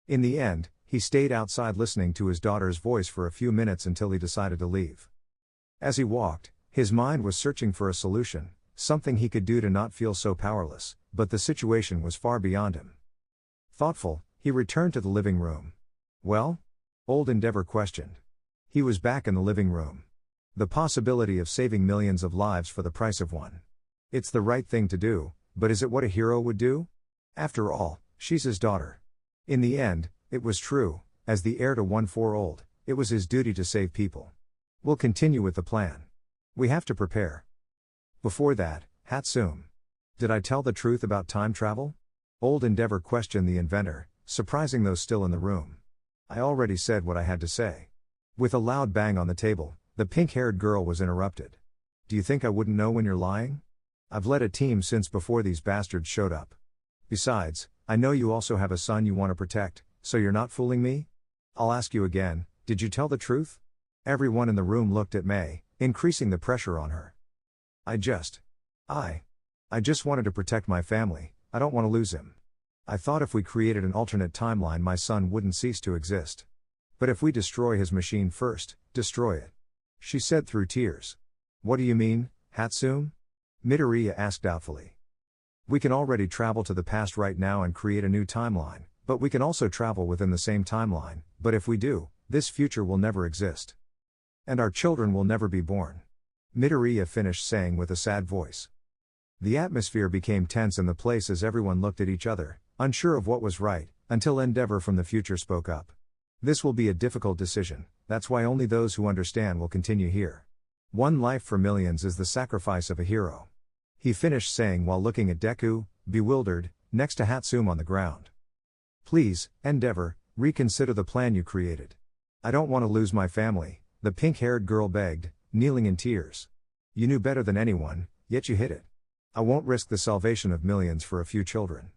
In the end, he stayed outside listening to his daughter's voice for a few minutes until he decided to leave. As he walked, his mind was searching for a solution, something he could do to not feel so powerless, but the situation was far beyond him. Thoughtful, he returned to the living room. "Well?" Old Endeavor questioned. He was back in the living room. The possibility of saving millions of lives for the price of one. It's the right thing to do, but is it what a hero would do? After all, she's his daughter. In the end, it was true, as the heir to 1-4-old, it was his duty to save people. We'll continue with the plan. We have to prepare. Before that, Hatsum. Did I tell the truth about time travel? Old Endeavor questioned the inventor, surprising those still in the room. I already said what I had to say. With a loud bang on the table, the pink-haired girl was interrupted. Do you think I wouldn't know when you're lying? I've led a team since before these bastards showed up. Besides, I know you also have a son you want to protect, so you're not fooling me? I'll ask you again, did you tell the truth? Everyone in the room looked at May, increasing the pressure on her. I just wanted to protect my family, I don't want to lose him. I thought if we created an alternate timeline my son wouldn't cease to exist. But if we destroy his machine first, destroy it. She said through tears. What do you mean, Hatsum? Midoriya asked doubtfully. We can already travel to the past right now and create a new timeline, but we can also travel within the same timeline, but if we do, this future will never exist. And our children will never be born. Midoriya finished saying with a sad voice. The atmosphere became tense in the place as everyone looked at each other, unsure of what was right, until Endeavor from the future spoke up. This will be a difficult decision, that's why only those who understand will continue here. One life for millions is the sacrifice of a hero. He finished saying while looking at Deku, bewildered, next to Hatsum on the ground. Please, Endeavor, reconsider the plan you created. I don't want to lose my family, the pink-haired girl begged, kneeling in tears. You knew better than anyone, yet you hid it. I won't risk the salvation of millions for a few children.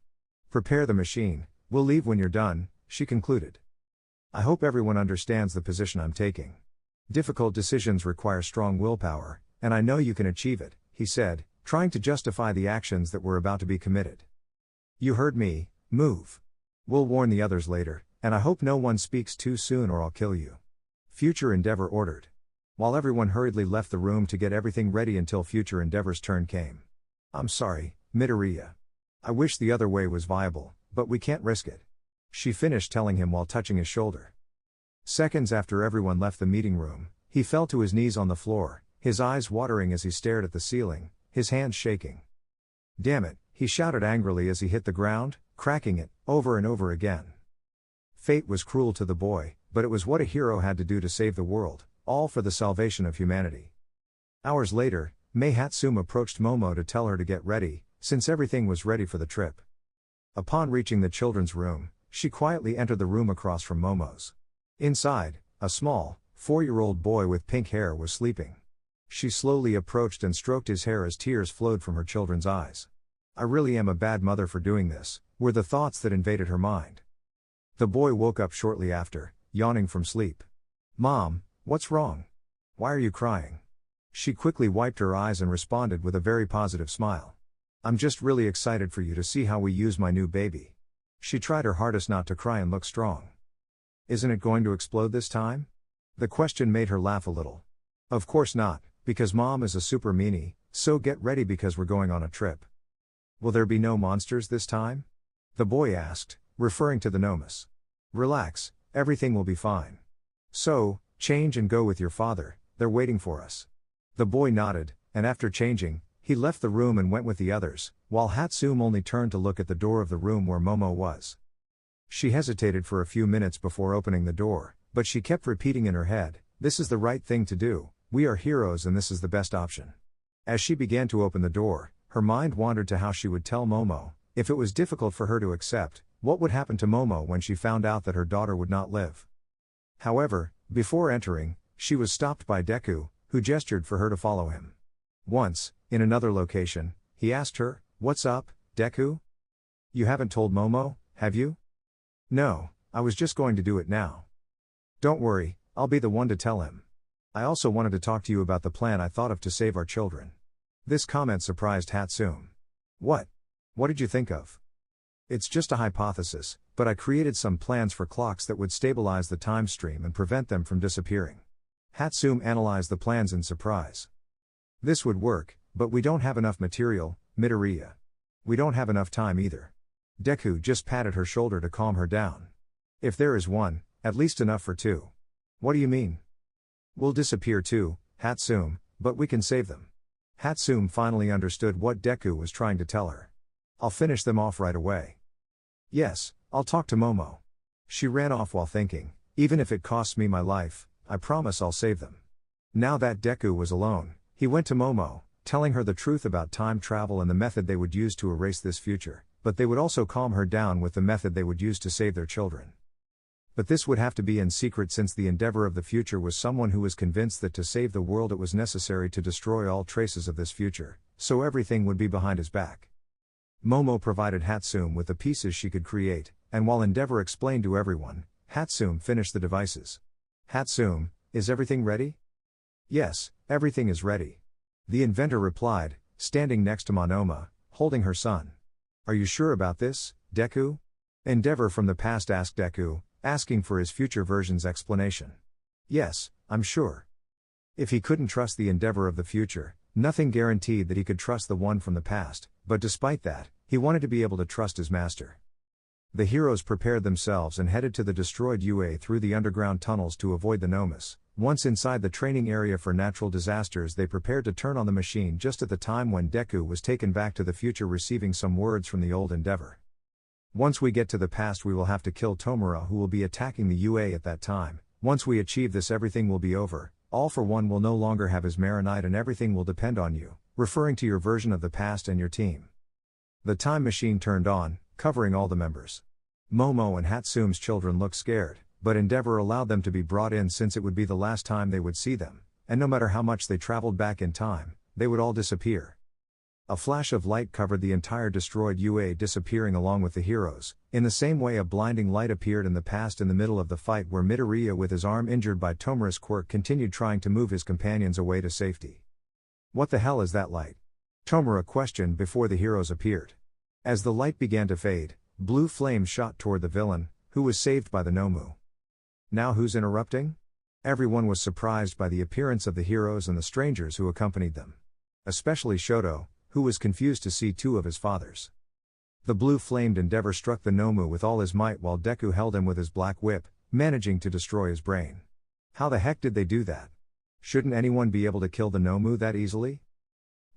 Prepare the machine, we'll leave when you're done, she concluded. I hope everyone understands the position I'm taking. Difficult decisions require strong willpower, and I know you can achieve it, he said, trying to justify the actions that were about to be committed. You heard me, move. We'll warn the others later, and I hope no one speaks too soon or I'll kill you. Future Endeavor ordered. While everyone hurriedly left the room to get everything ready until Future Endeavor's turn came. I'm sorry, Midoriya. I wish the other way was viable, but we can't risk it. She finished telling him while touching his shoulder. Seconds after everyone left the meeting room, he fell to his knees on the floor, his eyes watering as he stared at the ceiling, his hands shaking. Damn it, he shouted angrily as he hit the ground, cracking it, over and over again. Fate was cruel to the boy, but it was what a hero had to do to save the world, all for the salvation of humanity. Hours later, Mei Hatsum approached Momo to tell her to get ready, since everything was ready for the trip. Upon reaching the children's room, she quietly entered the room across from Momo's. Inside, a small, 4-year-old boy with pink hair was sleeping. She slowly approached and stroked his hair as tears flowed from her children's eyes. I really am a bad mother for doing this, were the thoughts that invaded her mind. The boy woke up shortly after, yawning from sleep. Mom, what's wrong? Why are you crying? She quickly wiped her eyes and responded with a very positive smile. I'm just really excited for you to see how we use my new baby. She tried her hardest not to cry and look strong. Isn't it going to explode this time? The question made her laugh a little. Of course not, because Mom is a super meanie, so get ready because we're going on a trip. Will there be no monsters this time? The boy asked, referring to the Nomus. Relax, everything will be fine. So, change and go with your father, they're waiting for us. The boy nodded, and after changing, he left the room and went with the others, while Hatsum only turned to look at the door of the room where Momo was. She hesitated for a few minutes before opening the door, but she kept repeating in her head, this is the right thing to do, we are heroes and this is the best option. As she began to open the door, her mind wandered to how she would tell Momo, if it was difficult for her to accept, what would happen to Momo when she found out that her daughter would not live. However, before entering, she was stopped by Deku, who who gestured for her to follow him. Once, in another location, he asked her, "What's up, Deku? You haven't told Momo, have you?" "No, I was just going to do it now." "Don't worry, I'll be the one to tell him. I also wanted to talk to you about the plan I thought of to save our children." This comment surprised Hatsune. "What? What did you think of?" "It's just a hypothesis, but I created some plans for clocks that would stabilize the time stream and prevent them from disappearing." Hatsune analyzed the plans in surprise. "This would work, but we don't have enough material, Midoriya. We don't have enough time either." Deku just patted her shoulder to calm her down. "If there is one, at least enough for two." "What do you mean?" "We'll disappear too, Hatsune, but we can save them." Hatsune finally understood what Deku was trying to tell her. "I'll finish them off right away." "Yes, I'll talk to Momo." She ran off while thinking, "Even if it costs me my life, I promise I'll save them." Now that Deku was alone, he went to Momo, telling her the truth about time travel and the method they would use to erase this future, but they would also calm her down with the method they would use to save their children. But this would have to be in secret since the endeavor of the future was someone who was convinced that to save the world it was necessary to destroy all traces of this future, so everything would be behind his back. Momo provided Hatsune with the pieces she could create, and while Endeavor explained to everyone, Hatsune finished the devices. "Hatsune, is everything ready?" "Yes, everything is ready." The inventor replied, standing next to Monoma, holding her son. "Are you sure about this, Deku?" Endeavor from the past asked Deku, asking for his future version's explanation. "Yes, I'm sure." If he couldn't trust the Endeavor of the future, nothing guaranteed that he could trust the one from the past, but despite that, he wanted to be able to trust his master. The heroes prepared themselves and headed to the destroyed UA through the underground tunnels to avoid the Nomus. Once inside the training area for natural disasters, they prepared to turn on the machine just at the time when Deku was taken back to the future, receiving some words from the old Endeavor. "Once we get to the past we will have to kill Tomura, who will be attacking the UA at that time. Once we achieve this everything will be over. All for One will no longer have his Marinite and everything will depend on you," referring to your version of the past and your team. The time machine turned on, covering all the members. Momo and Hatsume's children looked scared, but Endeavor allowed them to be brought in since it would be the last time they would see them, and no matter how much they traveled back in time, they would all disappear. A flash of light covered the entire destroyed UA, disappearing along with the heroes. In the same way, a blinding light appeared in the past in the middle of the fight where Midoriya, with his arm injured by Tomura's quirk, continued trying to move his companions away to safety. "What the hell is that light?" Tomura questioned before the heroes appeared. As the light began to fade, blue flames shot toward the villain, who was saved by the Nomu. "Now who's interrupting?" Everyone was surprised by the appearance of the heroes and the strangers who accompanied them. Especially Shoto, who was confused to see two of his fathers. The blue-flamed Endeavor struck the Nomu with all his might while Deku held him with his black whip, managing to destroy his brain. How the heck did they do that? Shouldn't anyone be able to kill the Nomu that easily?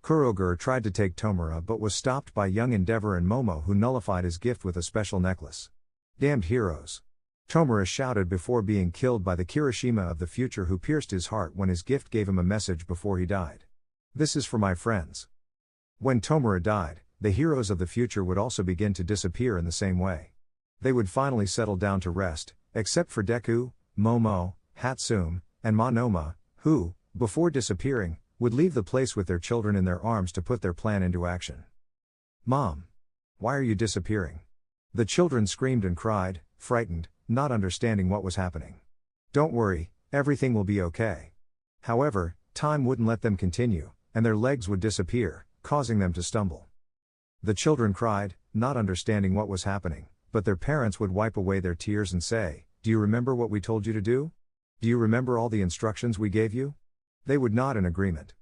Kurogure tried to take Tomura but was stopped by young Endeavor and Momo, who nullified his gift with a special necklace. "Damned heroes!" Tomura shouted before being killed by the Kirishima of the future, who pierced his heart when his gift gave him a message before he died. "This is for my friends." When Tomura died, the heroes of the future would also begin to disappear in the same way. They would finally settle down to rest, except for Deku, Momo, Hatsune, and Monoma, who, before disappearing, would leave the place with their children in their arms to put their plan into action. "Mom! Why are you disappearing?" The children screamed and cried, frightened, not understanding what was happening. "Don't worry, everything will be okay." However, time wouldn't let them continue, and their legs would disappear, causing them to stumble. The children cried, not understanding what was happening, but their parents would wipe away their tears and say, "Do you remember what we told you to do? Do you remember all the instructions we gave you?" They would nod in agreement.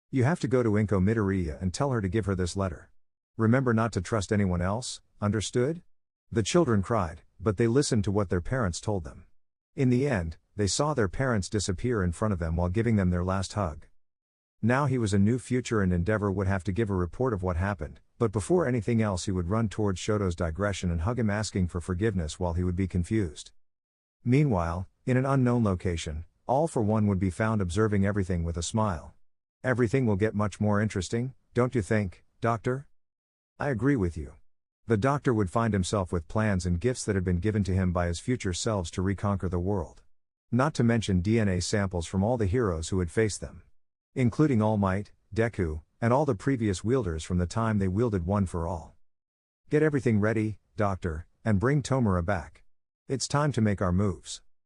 "You have to go to Inko Midoriya and tell her to give her this letter. Remember not to trust anyone else, understood?" The children cried, but they listened to what their parents told them. In the end, they saw their parents disappear in front of them while giving them their last hug. Now he was a new future and Endeavor would have to give a report of what happened, but before anything else he would run towards Shoto's digression and hug him, asking for forgiveness while he would be confused. Meanwhile, in an unknown location, All for One would be found observing everything with a smile. "Everything will get much more interesting, don't you think, Doctor?" "I agree with you." The Doctor would find himself with plans and gifts that had been given to him by his future selves to reconquer the world. Not to mention DNA samples from all the heroes who had faced them. including All Might, Deku, and all the previous wielders from the time they wielded One for All. Get everything ready, Doctor, and bring Tomura back. It's time to make our moves.